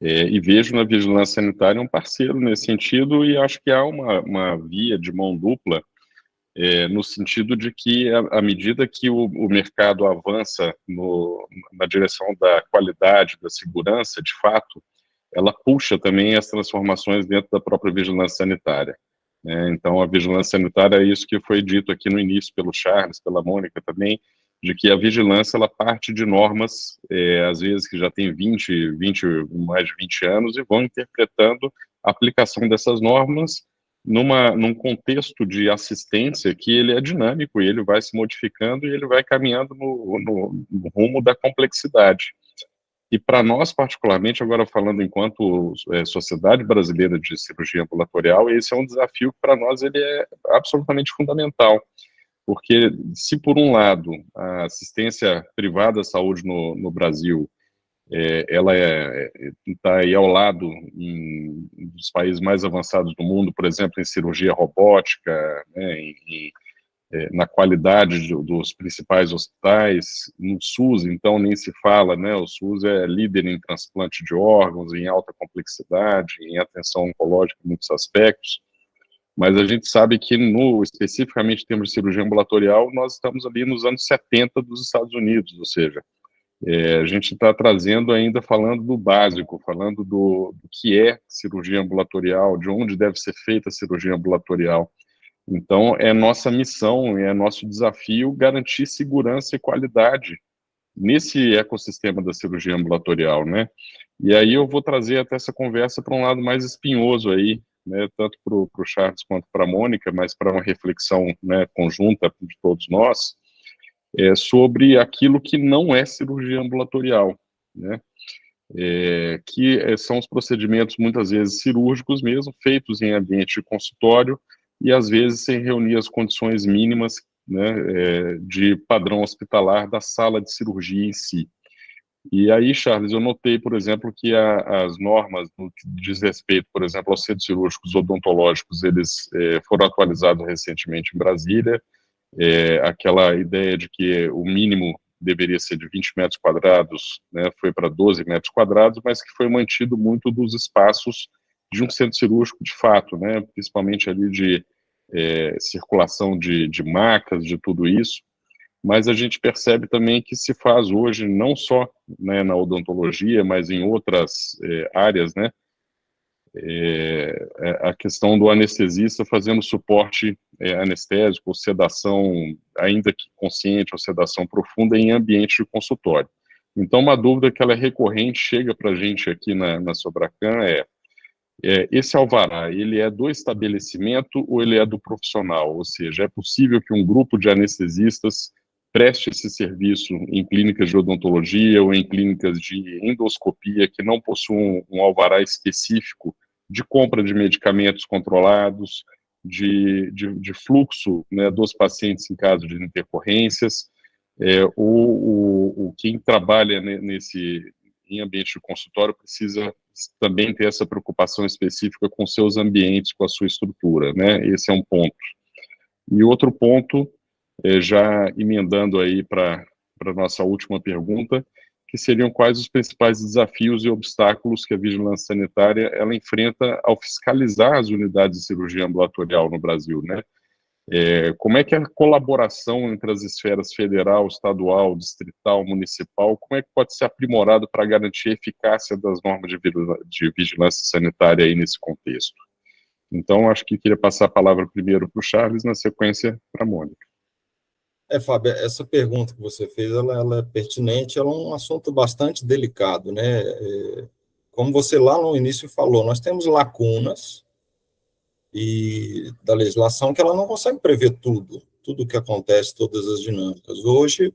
Speaker 2: e vejo na vigilância sanitária um parceiro nesse sentido, e acho que há uma via de mão dupla, no sentido de que, à medida que o mercado avança na direção da qualidade, da segurança, de fato, ela puxa também as transformações dentro da própria vigilância sanitária. Então, a vigilância sanitária é isso que foi dito aqui no início pelo Charles, pela Mônica também, de que a vigilância ela parte de normas, às vezes que já tem mais de 20 anos, e vão interpretando a aplicação dessas normas num contexto de assistência que ele é dinâmico e ele vai se modificando e ele vai caminhando no rumo da complexidade. E para nós, particularmente, agora falando enquanto Sociedade Brasileira de Cirurgia Ambulatorial, esse é um desafio que para nós ele é absolutamente fundamental, porque se por um lado a assistência privada à saúde no Brasil ela está aí ao lado dos países mais avançados do mundo, por exemplo, em cirurgia robótica, né, na qualidade dos principais hospitais, no SUS, então nem se fala, né, o SUS é líder em transplante de órgãos, em alta complexidade, em atenção oncológica em muitos aspectos, mas a gente sabe que, especificamente em termos de cirurgia ambulatorial, nós estamos ali nos anos 70 dos Estados Unidos, ou seja, a gente está trazendo ainda, falando do básico, falando do que é cirurgia ambulatorial, de onde deve ser feita a cirurgia ambulatorial. Então, é nossa missão, é nosso desafio garantir segurança e qualidade nesse ecossistema da cirurgia ambulatorial, né? E aí eu vou trazer até essa conversa para um lado mais espinhoso aí, né, tanto para o Charles quanto para a Mônica, mas para uma reflexão, né, conjunta de todos nós, sobre aquilo que não é cirurgia ambulatorial, né? Que são os procedimentos, muitas vezes, cirúrgicos mesmo, feitos em ambiente de consultório e, às vezes, sem reunir as condições mínimas, né, de padrão hospitalar da sala de cirurgia em si. E aí, Charles, eu notei, por exemplo, que as normas no que diz respeito, por exemplo, aos centros cirúrgicos odontológicos, eles foram atualizados recentemente em Brasília, aquela ideia de que o mínimo deveria ser de 20 metros quadrados, né, foi para 12 metros quadrados, mas que foi mantido muito dos espaços de um centro cirúrgico de fato, né, principalmente ali de circulação de macas, de tudo isso, mas a gente percebe também que se faz hoje, não só, né, na odontologia, mas em outras áreas, né, a questão do anestesista fazendo suporte anestésico, ou sedação, ainda que consciente, ou sedação profunda em ambiente de consultório. Então, uma dúvida que ela é recorrente, chega para a gente aqui na Sobracan esse alvará, ele é do estabelecimento ou ele é do profissional? Ou seja, é possível que um grupo de anestesistas preste esse serviço em clínicas de odontologia ou em clínicas de endoscopia que não possuam um alvará específico de compra de medicamentos controlados, de fluxo, né, dos pacientes em caso de intercorrências, quem trabalha em ambiente de consultório precisa também ter essa preocupação específica com seus ambientes, com a sua estrutura, né? Esse é um ponto. E outro ponto, já emendando aí para a nossa última pergunta, que seriam quais os principais desafios e obstáculos que a vigilância sanitária ela enfrenta ao fiscalizar as unidades de cirurgia ambulatorial no Brasil, né? Como é que a colaboração entre as esferas federal, estadual, distrital, municipal, como é que pode ser aprimorado para garantir a eficácia das normas de vigilância sanitária aí nesse contexto? Então, acho que queria passar a palavra primeiro para o Charles, na sequência para a Mônica.
Speaker 3: Fábio, essa pergunta que você fez, ela é pertinente, ela é um assunto bastante delicado, né? Como você lá no início falou, nós temos lacunas da legislação que ela não consegue prever tudo que acontece, todas as dinâmicas. Hoje,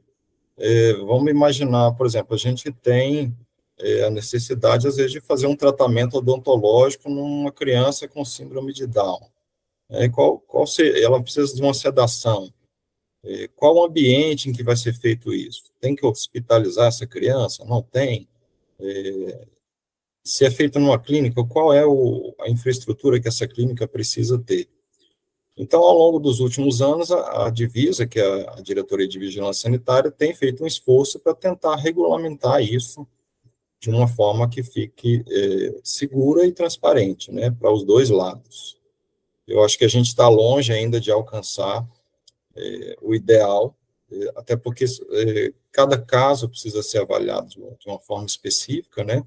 Speaker 3: vamos imaginar, por exemplo, a gente tem a necessidade, às vezes, de fazer um tratamento odontológico numa criança com síndrome de Down. Ela precisa de uma sedação. Qual o ambiente em que vai ser feito isso? Tem que hospitalizar essa criança? Não tem? Se é feito numa clínica, qual é a infraestrutura que essa clínica precisa ter? Então, ao longo dos últimos anos, a Divisa, que é a Diretoria de Vigilância Sanitária, tem feito um esforço para tentar regulamentar isso de uma forma que fique segura e transparente, né, para os dois lados. Eu acho que a gente está longe ainda de alcançar o ideal, até porque cada caso precisa ser avaliado de uma forma específica, né?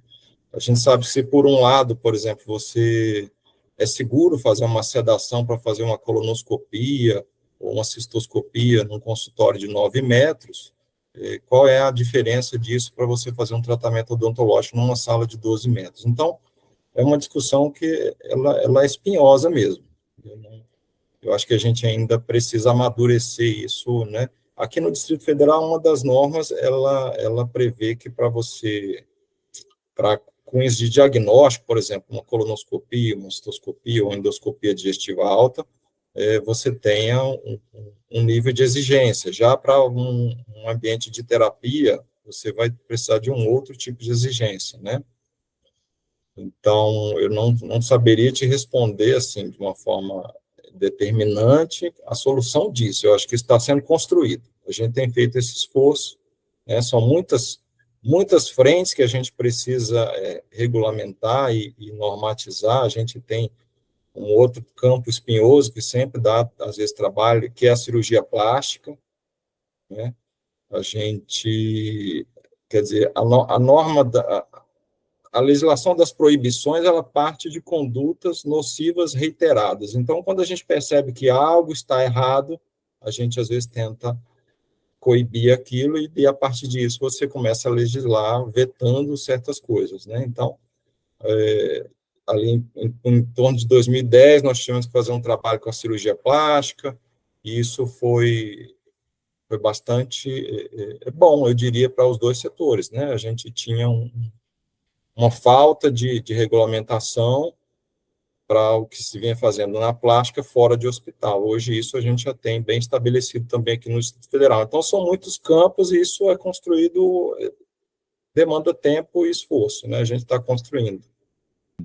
Speaker 3: A gente sabe que se, por um lado, por exemplo, você é seguro fazer uma sedação para fazer uma colonoscopia ou uma cistoscopia num consultório de 9 metros, qual é a diferença disso para você fazer um tratamento odontológico numa sala de 12 metros? Então, é uma discussão que ela é espinhosa mesmo. Eu acho que a gente ainda precisa amadurecer isso, né? Aqui no Distrito Federal, uma das normas, ela prevê que para cunhos de diagnóstico, por exemplo, uma colonoscopia, uma cistoscopia ou endoscopia digestiva alta, você tenha um nível de exigência. Já para um ambiente de terapia, você vai precisar de um outro tipo de exigência, né? Então, eu não saberia te responder, assim, de uma forma determinante a solução disso. Eu acho que está sendo construído. A gente tem feito esse esforço, né? São muitas frentes que a gente precisa regulamentar e normatizar. A gente tem um outro campo espinhoso que sempre dá, às vezes, trabalho, que é a cirurgia plástica, né? A gente, quer dizer, a norma a legislação das proibições, ela parte de condutas nocivas reiteradas. Então, quando a gente percebe que algo está errado, a gente, às vezes, tenta coibir aquilo e a partir disso, você começa a legislar vetando certas coisas, né? Então, ali em torno de 2010, nós tivemos que fazer um trabalho com a cirurgia plástica, e isso foi bastante bom, eu diria, para os dois setores, né? A gente tinha uma falta de regulamentação para o que se vinha fazendo na plástica fora de hospital. Hoje isso a gente já tem bem estabelecido também aqui no Distrito Federal. Então, são muitos campos e isso é construído, demanda tempo e esforço, né? A gente está construindo.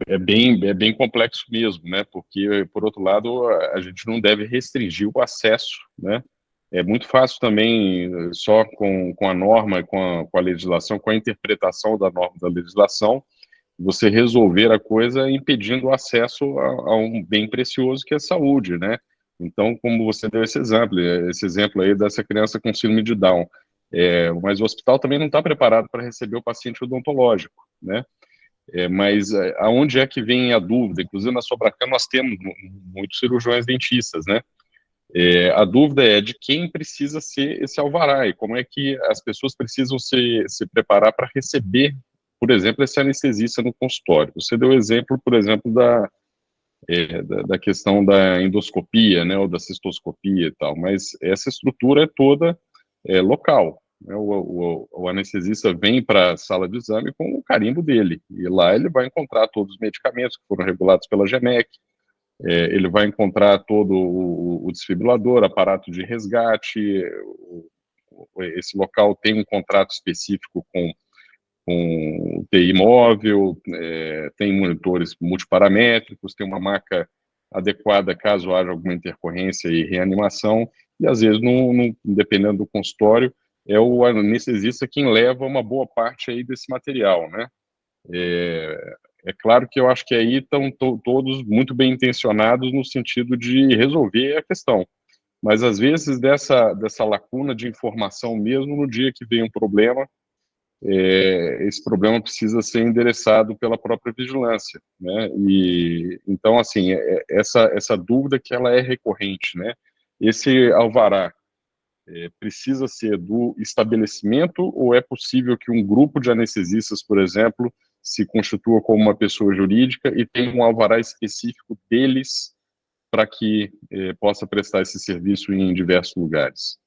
Speaker 2: É bem complexo mesmo, né? Porque, por outro lado, a gente não deve restringir o acesso, né? É muito fácil também, só com a norma, com a legislação, com a interpretação da norma da legislação, você resolver a coisa impedindo o acesso a um bem precioso que é a saúde, né? Então, como você deu esse exemplo aí dessa criança com síndrome de Down, mas o hospital também não está preparado para receber o paciente odontológico, né? Mas aonde é que vem a dúvida? Inclusive, na Sobracam nós temos muitos cirurgiões dentistas, né? A dúvida é de quem precisa ser esse alvará e como é que as pessoas precisam se preparar para receber, por exemplo, esse anestesista no consultório. Você deu o exemplo, por exemplo, da questão da endoscopia, né, ou da cistoscopia e tal, mas essa estrutura é toda local. Né? O anestesista vem para a sala de exame com o carimbo dele, e lá ele vai encontrar todos os medicamentos que foram regulados pela GEMEC, ele vai encontrar todo o desfibrilador, aparato de resgate, esse local tem um contrato específico com TI móvel, tem monitores multiparamétricos, tem uma maca adequada caso haja alguma intercorrência e reanimação, e às vezes, dependendo do consultório, é o anestesista quem leva uma boa parte aí desse material, né? É claro que eu acho que aí estão todos muito bem intencionados no sentido de resolver a questão, mas às vezes dessa lacuna de informação mesmo, no dia que vem um problema, esse problema precisa ser endereçado pela própria vigilância, né? E então, assim, essa dúvida que ela é recorrente, né? Esse alvará precisa ser do estabelecimento ou é possível que um grupo de anestesistas, por exemplo, se constitua como uma pessoa jurídica e tenha um alvará específico deles para que possa prestar esse serviço em diversos lugares?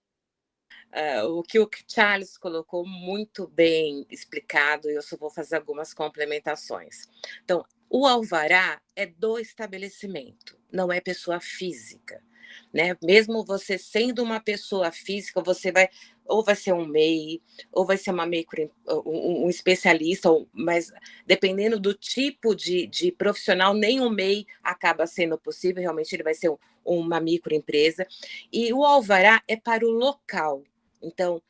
Speaker 4: O que o Charles colocou muito bem explicado, e eu só vou fazer algumas complementações. Então, o alvará é do estabelecimento, não é pessoa física, né? Mesmo você sendo uma pessoa física, você vai ser um MEI, ou vai ser um especialista, mas dependendo do tipo de profissional, nem um MEI acaba sendo possível, realmente ele vai ser uma microempresa. E o alvará é para o local. Então,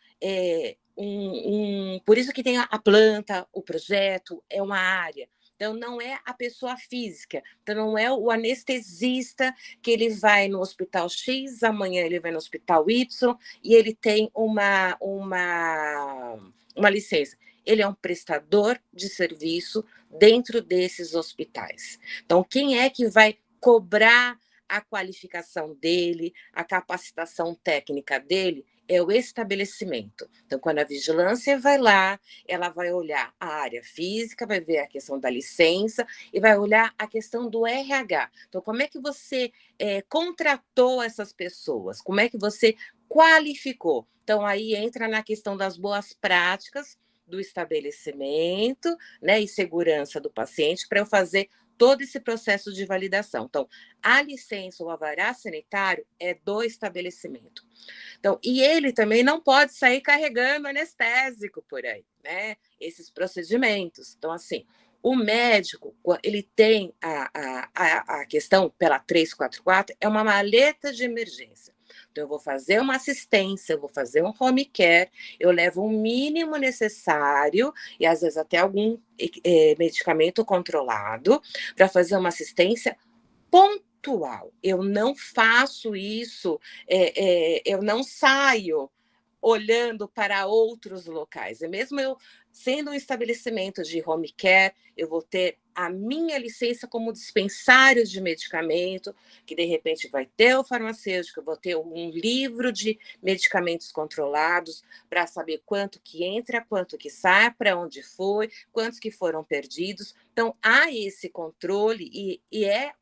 Speaker 4: por isso que tem a planta, o projeto, é uma área. Então, não é a pessoa física. Então, não é o anestesista que ele vai no hospital X, amanhã ele vai no hospital Y, e ele tem uma licença. Ele é um prestador de serviço dentro desses hospitais. Então, quem é que vai cobrar a qualificação dele, a capacitação técnica dele? é o estabelecimento. Então, quando a vigilância vai lá, ela vai olhar a área física, vai ver a questão da licença e vai olhar a questão do RH. Então, como é que você contratou essas pessoas? Como é que você qualificou? Então, aí entra na questão das boas práticas do estabelecimento, né, e segurança do paciente para eu fazer todo esse processo de validação. Então, a licença ou alvará sanitário é do estabelecimento. Então, e ele também não pode sair carregando anestésico por aí, né? Esses procedimentos. Então, assim, o médico, ele tem a questão pela 344, é uma maleta de emergência. Então, eu vou fazer uma assistência, eu vou fazer um home care, eu levo o mínimo necessário, e às vezes até algum medicamento controlado, para fazer uma assistência pontual. Eu não faço isso, eu não saio olhando para outros locais. E mesmo eu sendo um estabelecimento de home care, eu vou ter a minha licença como dispensário de medicamento, que de repente vai ter o farmacêutico, eu vou ter um livro de medicamentos controlados para saber quanto que entra, quanto que sai, para onde foi, quantos que foram perdidos. Então, há esse controle e é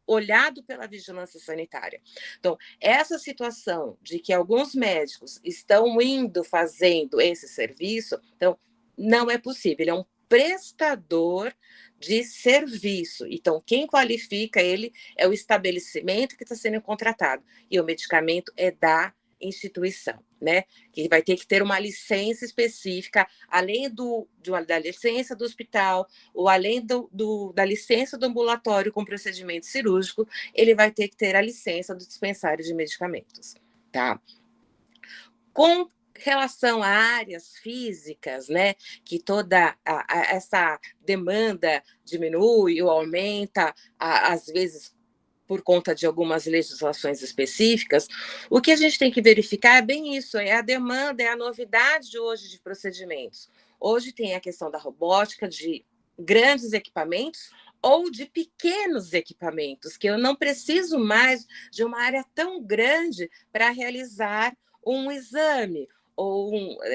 Speaker 4: olhado pela vigilância sanitária. Então, essa situação de que alguns médicos estão fazendo esse serviço, então, não é possível. Ele é um prestador de serviço. Então, quem qualifica ele é o estabelecimento que está sendo contratado. E o medicamento é da instituição, né? Que vai ter que ter uma licença específica, além da licença do hospital, ou além da licença do ambulatório com procedimento cirúrgico, ele vai ter que ter a licença do dispensário de medicamentos, tá? Com relação a áreas físicas, né, que toda essa demanda diminui ou aumenta, às vezes por conta de algumas legislações específicas, o que a gente tem que verificar é bem isso, é a demanda, é a novidade de hoje de procedimentos. Hoje tem a questão da robótica, de grandes equipamentos ou de pequenos equipamentos, que eu não preciso mais de uma área tão grande para realizar um exame,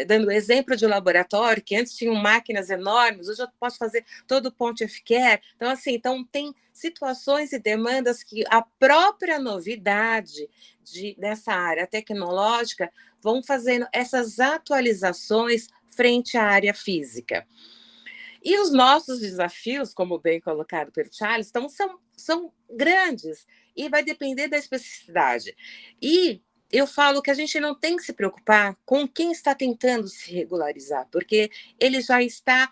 Speaker 4: dando exemplo de laboratório, que antes tinham máquinas enormes, hoje eu posso fazer todo o point of care. Então, assim, tem situações e demandas que a própria novidade nessa área tecnológica vão fazendo essas atualizações frente à área física. E os nossos desafios, como bem colocado pelo Charles, são grandes e vai depender da especificidade. E eu falo que a gente não tem que se preocupar com quem está tentando se regularizar, porque ele já está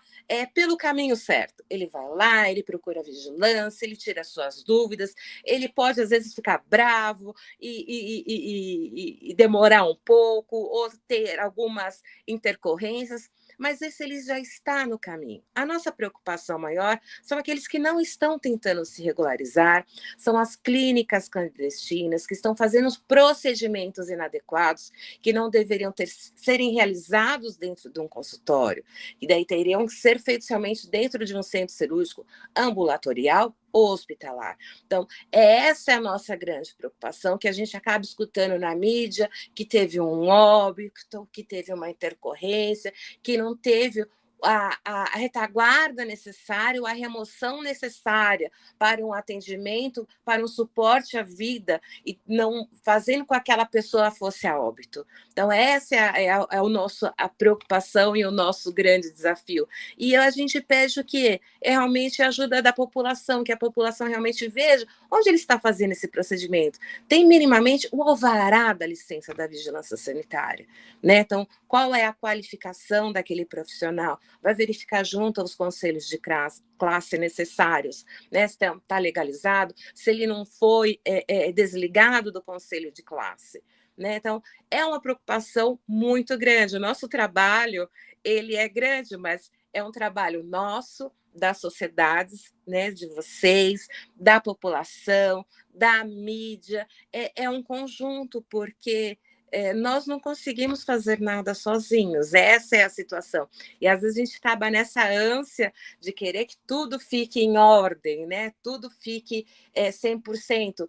Speaker 4: pelo caminho certo. Ele vai lá, ele procura a vigilância, ele tira suas dúvidas, ele pode, às vezes, ficar bravo e demorar um pouco, ou ter algumas intercorrências, mas esse ele já está no caminho. A nossa preocupação maior são aqueles que não estão tentando se regularizar, são as clínicas clandestinas que estão fazendo os procedimentos inadequados que não deveriam serem realizados dentro de um consultório, e daí teriam que ser feitos realmente dentro de um centro cirúrgico ambulatorial ou hospitalar. Então, essa é a nossa grande preocupação, que a gente acaba escutando na mídia que teve um óbito, que teve uma intercorrência, que não teve a retaguarda necessária, a remoção necessária para um atendimento, para um suporte à vida, e não fazendo com que aquela pessoa fosse a óbito. Então, essa é a preocupação e o nosso grande desafio. E a gente pede o quê? É realmente a ajuda da população, que a população realmente veja onde ele está fazendo esse procedimento. Tem minimamente o alvará da licença da vigilância sanitária, né? Então, qual é a qualificação daquele profissional? Vai verificar junto aos conselhos de classe necessários, né? Se está legalizado, se ele não foi desligado do conselho de classe, né? Então, é uma preocupação muito grande. O nosso trabalho, ele é grande, mas é um trabalho nosso, das sociedades, né, de vocês, da população, da mídia. É um conjunto, porque nós não conseguimos fazer nada sozinhos, essa é a situação. E às vezes a gente acaba nessa ânsia de querer que tudo fique em ordem, né? Tudo fique 100%.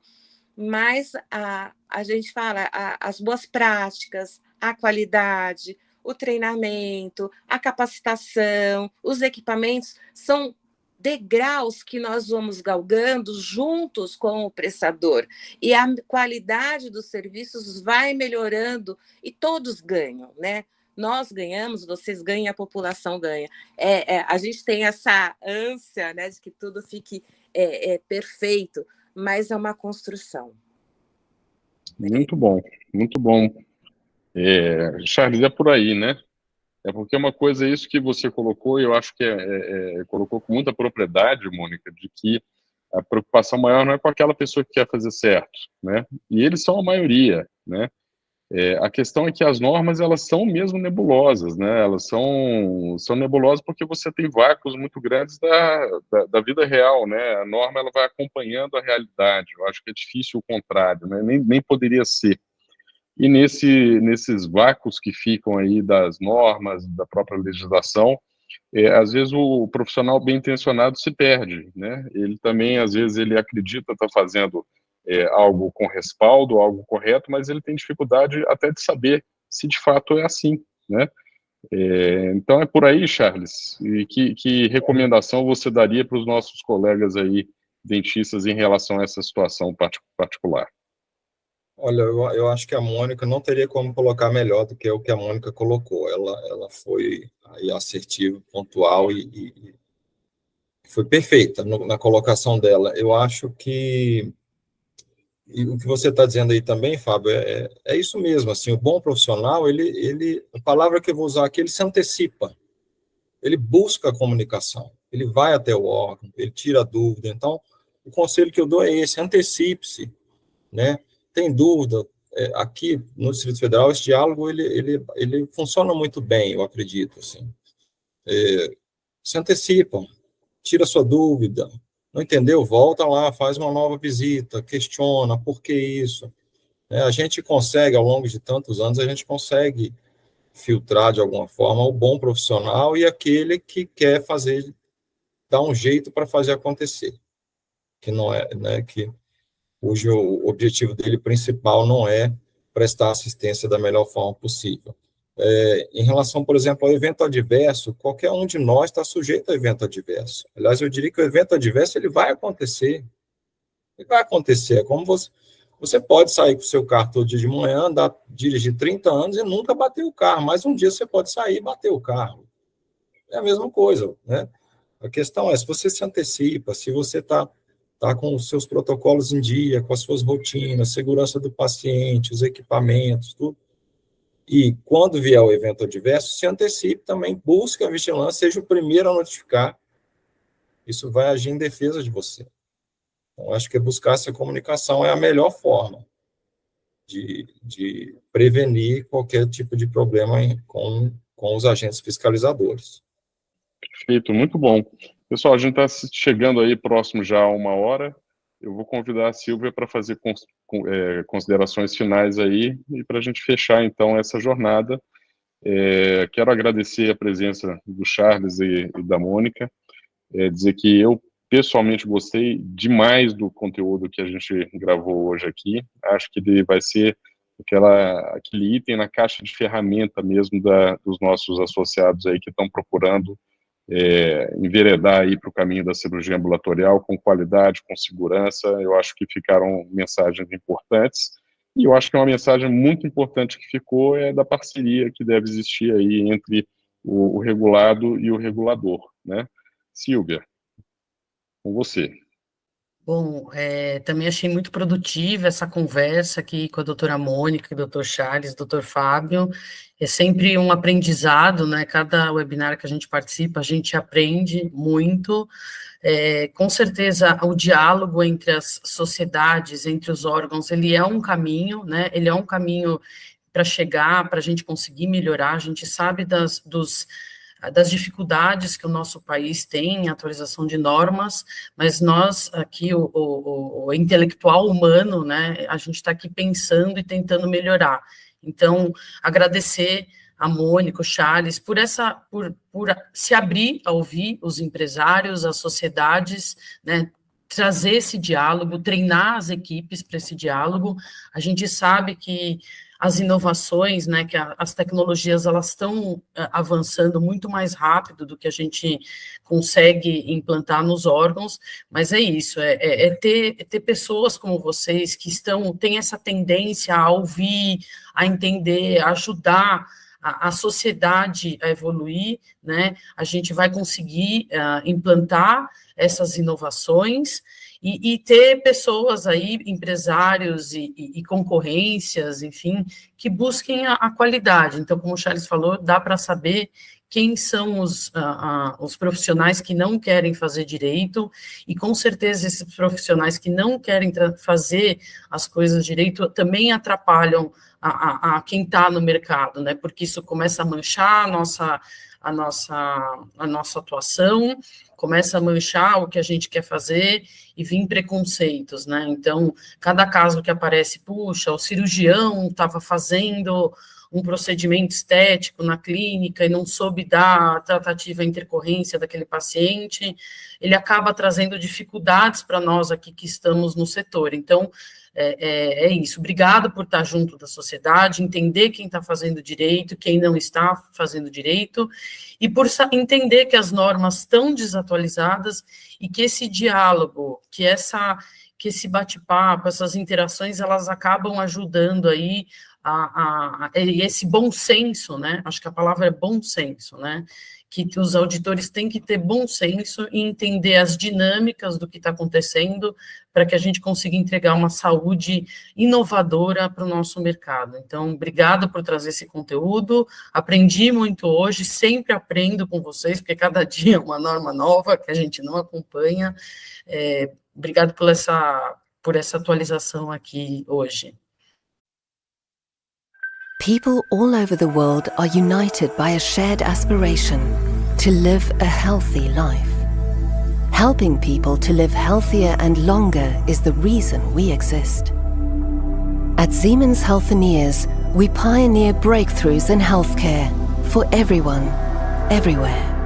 Speaker 4: mas a gente fala as boas práticas, a qualidade, o treinamento, a capacitação, os equipamentos são degraus que nós vamos galgando juntos com o prestador, e a qualidade dos serviços vai melhorando e todos ganham, né? Nós ganhamos, vocês ganham, a população ganha. A gente tem essa ânsia, né, de que tudo fique perfeito, mas é uma construção.
Speaker 2: Muito bom, muito bom. Charles, é por aí, né? É porque uma coisa é isso que você colocou, e eu acho que colocou com muita propriedade, Mônica, de que a preocupação maior não é com aquela pessoa que quer fazer certo, né? E eles são a maioria, né? A questão é que as normas, elas são mesmo nebulosas, né? Elas são nebulosas porque você tem vácuos muito grandes da vida real, né? A norma, ela vai acompanhando a realidade. Eu acho que é difícil o contrário, né? Nem poderia ser. E nesses vácuos que ficam aí das normas, da própria legislação, às vezes o profissional bem intencionado se perde, né? Ele também, às vezes, ele acredita estar fazendo algo com respaldo, algo correto, mas ele tem dificuldade até de saber se de fato é assim, né? Então é por aí, Charles. E que recomendação você daria para os nossos colegas aí, dentistas, em relação a essa situação particular?
Speaker 3: Olha, eu acho que a Mônica não teria como colocar melhor do que o que a Mônica colocou. Ela foi aí assertiva, pontual e foi perfeita na colocação dela. Eu acho que e o que você está dizendo aí também, Fábio, é isso mesmo. Assim, o bom profissional, a palavra que eu vou usar aqui, ele se antecipa. Ele busca a comunicação. Ele vai até o órgão, ele tira a dúvida. Então, o conselho que eu dou é esse: antecipe-se, né? Tem dúvida? Aqui no Distrito Federal, esse diálogo ele funciona muito bem, eu acredito. Assim. Se antecipam, tira sua dúvida. Não entendeu? Volta lá, faz uma nova visita, questiona por que isso. A gente consegue, ao longo de tantos anos, a gente consegue filtrar de alguma forma o bom profissional e aquele que quer dar um jeito para fazer acontecer. Que não é, né, cujo objetivo dele principal não é prestar assistência da melhor forma possível. Em relação, por exemplo, ao evento adverso, qualquer um de nós está sujeito ao evento adverso. Aliás, eu diria que o evento adverso ele vai acontecer. Ele vai acontecer. É como você pode sair com o seu carro todo dia de manhã, dirigir 30 anos e nunca bater o carro, mas um dia você pode sair e bater o carro. É a mesma coisa, né? A questão é, se você se antecipa, se você está com os seus protocolos em dia, com as suas rotinas, segurança do paciente, os equipamentos, tudo. E quando vier o evento adverso, se antecipe também, busque a vigilância, seja o primeiro a notificar. Isso vai agir em defesa de você. Então, acho que buscar essa comunicação é a melhor forma de prevenir qualquer tipo de problema com os agentes fiscalizadores.
Speaker 2: Perfeito, muito bom. Pessoal, a gente está chegando aí próximo já a 1 hora. Eu vou convidar a Silvia para fazer considerações finais aí e para a gente fechar, então, essa jornada. Quero agradecer a presença do Charles e da Mônica, dizer que eu, pessoalmente, gostei demais do conteúdo que a gente gravou hoje aqui. Acho que ele vai ser aquele item na caixa de ferramenta mesmo dos nossos associados aí que estão procurando enveredar aí para o caminho da cirurgia ambulatorial com qualidade, com segurança. Eu acho que ficaram mensagens importantes, e eu acho que uma mensagem muito importante que ficou é da parceria que deve existir aí entre o regulado e o regulador, né? Silvia, com você.
Speaker 5: Bom, também achei muito produtiva essa conversa aqui com a doutora Mônica, o doutor Charles, o doutor Fábio. É sempre um aprendizado, né? Cada webinar que a gente participa, a gente aprende muito. Com certeza, o diálogo entre as sociedades, entre os órgãos, ele é um caminho, né? Ele é um caminho para chegar, para a gente conseguir melhorar. A gente sabe das dificuldades que o nosso país tem em atualização de normas, mas nós aqui, o intelectual humano, né, a gente está aqui pensando e tentando melhorar. Então, agradecer a Mônica, o Charles, por se abrir a ouvir os empresários, as sociedades, né, trazer esse diálogo, treinar as equipes para esse diálogo. A gente sabe que as inovações, né, que as tecnologias, elas estão avançando muito mais rápido do que a gente consegue implantar nos órgãos, mas é isso, ter pessoas como vocês que têm essa tendência a ouvir, a entender, a ajudar a sociedade a evoluir, né, a gente vai conseguir implantar essas inovações e ter pessoas aí, empresários e concorrências, enfim, que busquem a qualidade. Então, como o Charles falou, dá para saber quem são os profissionais que não querem fazer direito, e com certeza esses profissionais que não querem fazer as coisas direito também atrapalham a quem está no mercado, né? Porque isso começa a manchar a nossa atuação, começa a manchar o que a gente quer fazer e vir preconceitos, né? Então, cada caso que aparece, puxa, o cirurgião estava fazendo um procedimento estético na clínica e não soube dar a tratativa à intercorrência daquele paciente, ele acaba trazendo dificuldades para nós aqui que estamos no setor. Então, é isso. Obrigado por estar junto da sociedade, entender quem está fazendo direito, quem não está fazendo direito, e por entender que as normas estão desatualizadas e que esse diálogo, que esse bate-papo, essas interações, elas acabam ajudando aí esse bom senso, né? Acho que a palavra é bom senso, né? Que os auditores têm que ter bom senso e entender as dinâmicas do que está acontecendo para que a gente consiga entregar uma saúde inovadora para o nosso mercado. Então, obrigada por trazer esse conteúdo, aprendi muito hoje, sempre aprendo com vocês, porque cada dia é uma norma nova que a gente não acompanha. Obrigado por essa atualização aqui hoje.
Speaker 1: People all over the world are united by a shared aspiration to live a healthy life. Helping people to live healthier and longer is the reason we exist. At Siemens Healthineers, we pioneer breakthroughs in healthcare for everyone, everywhere.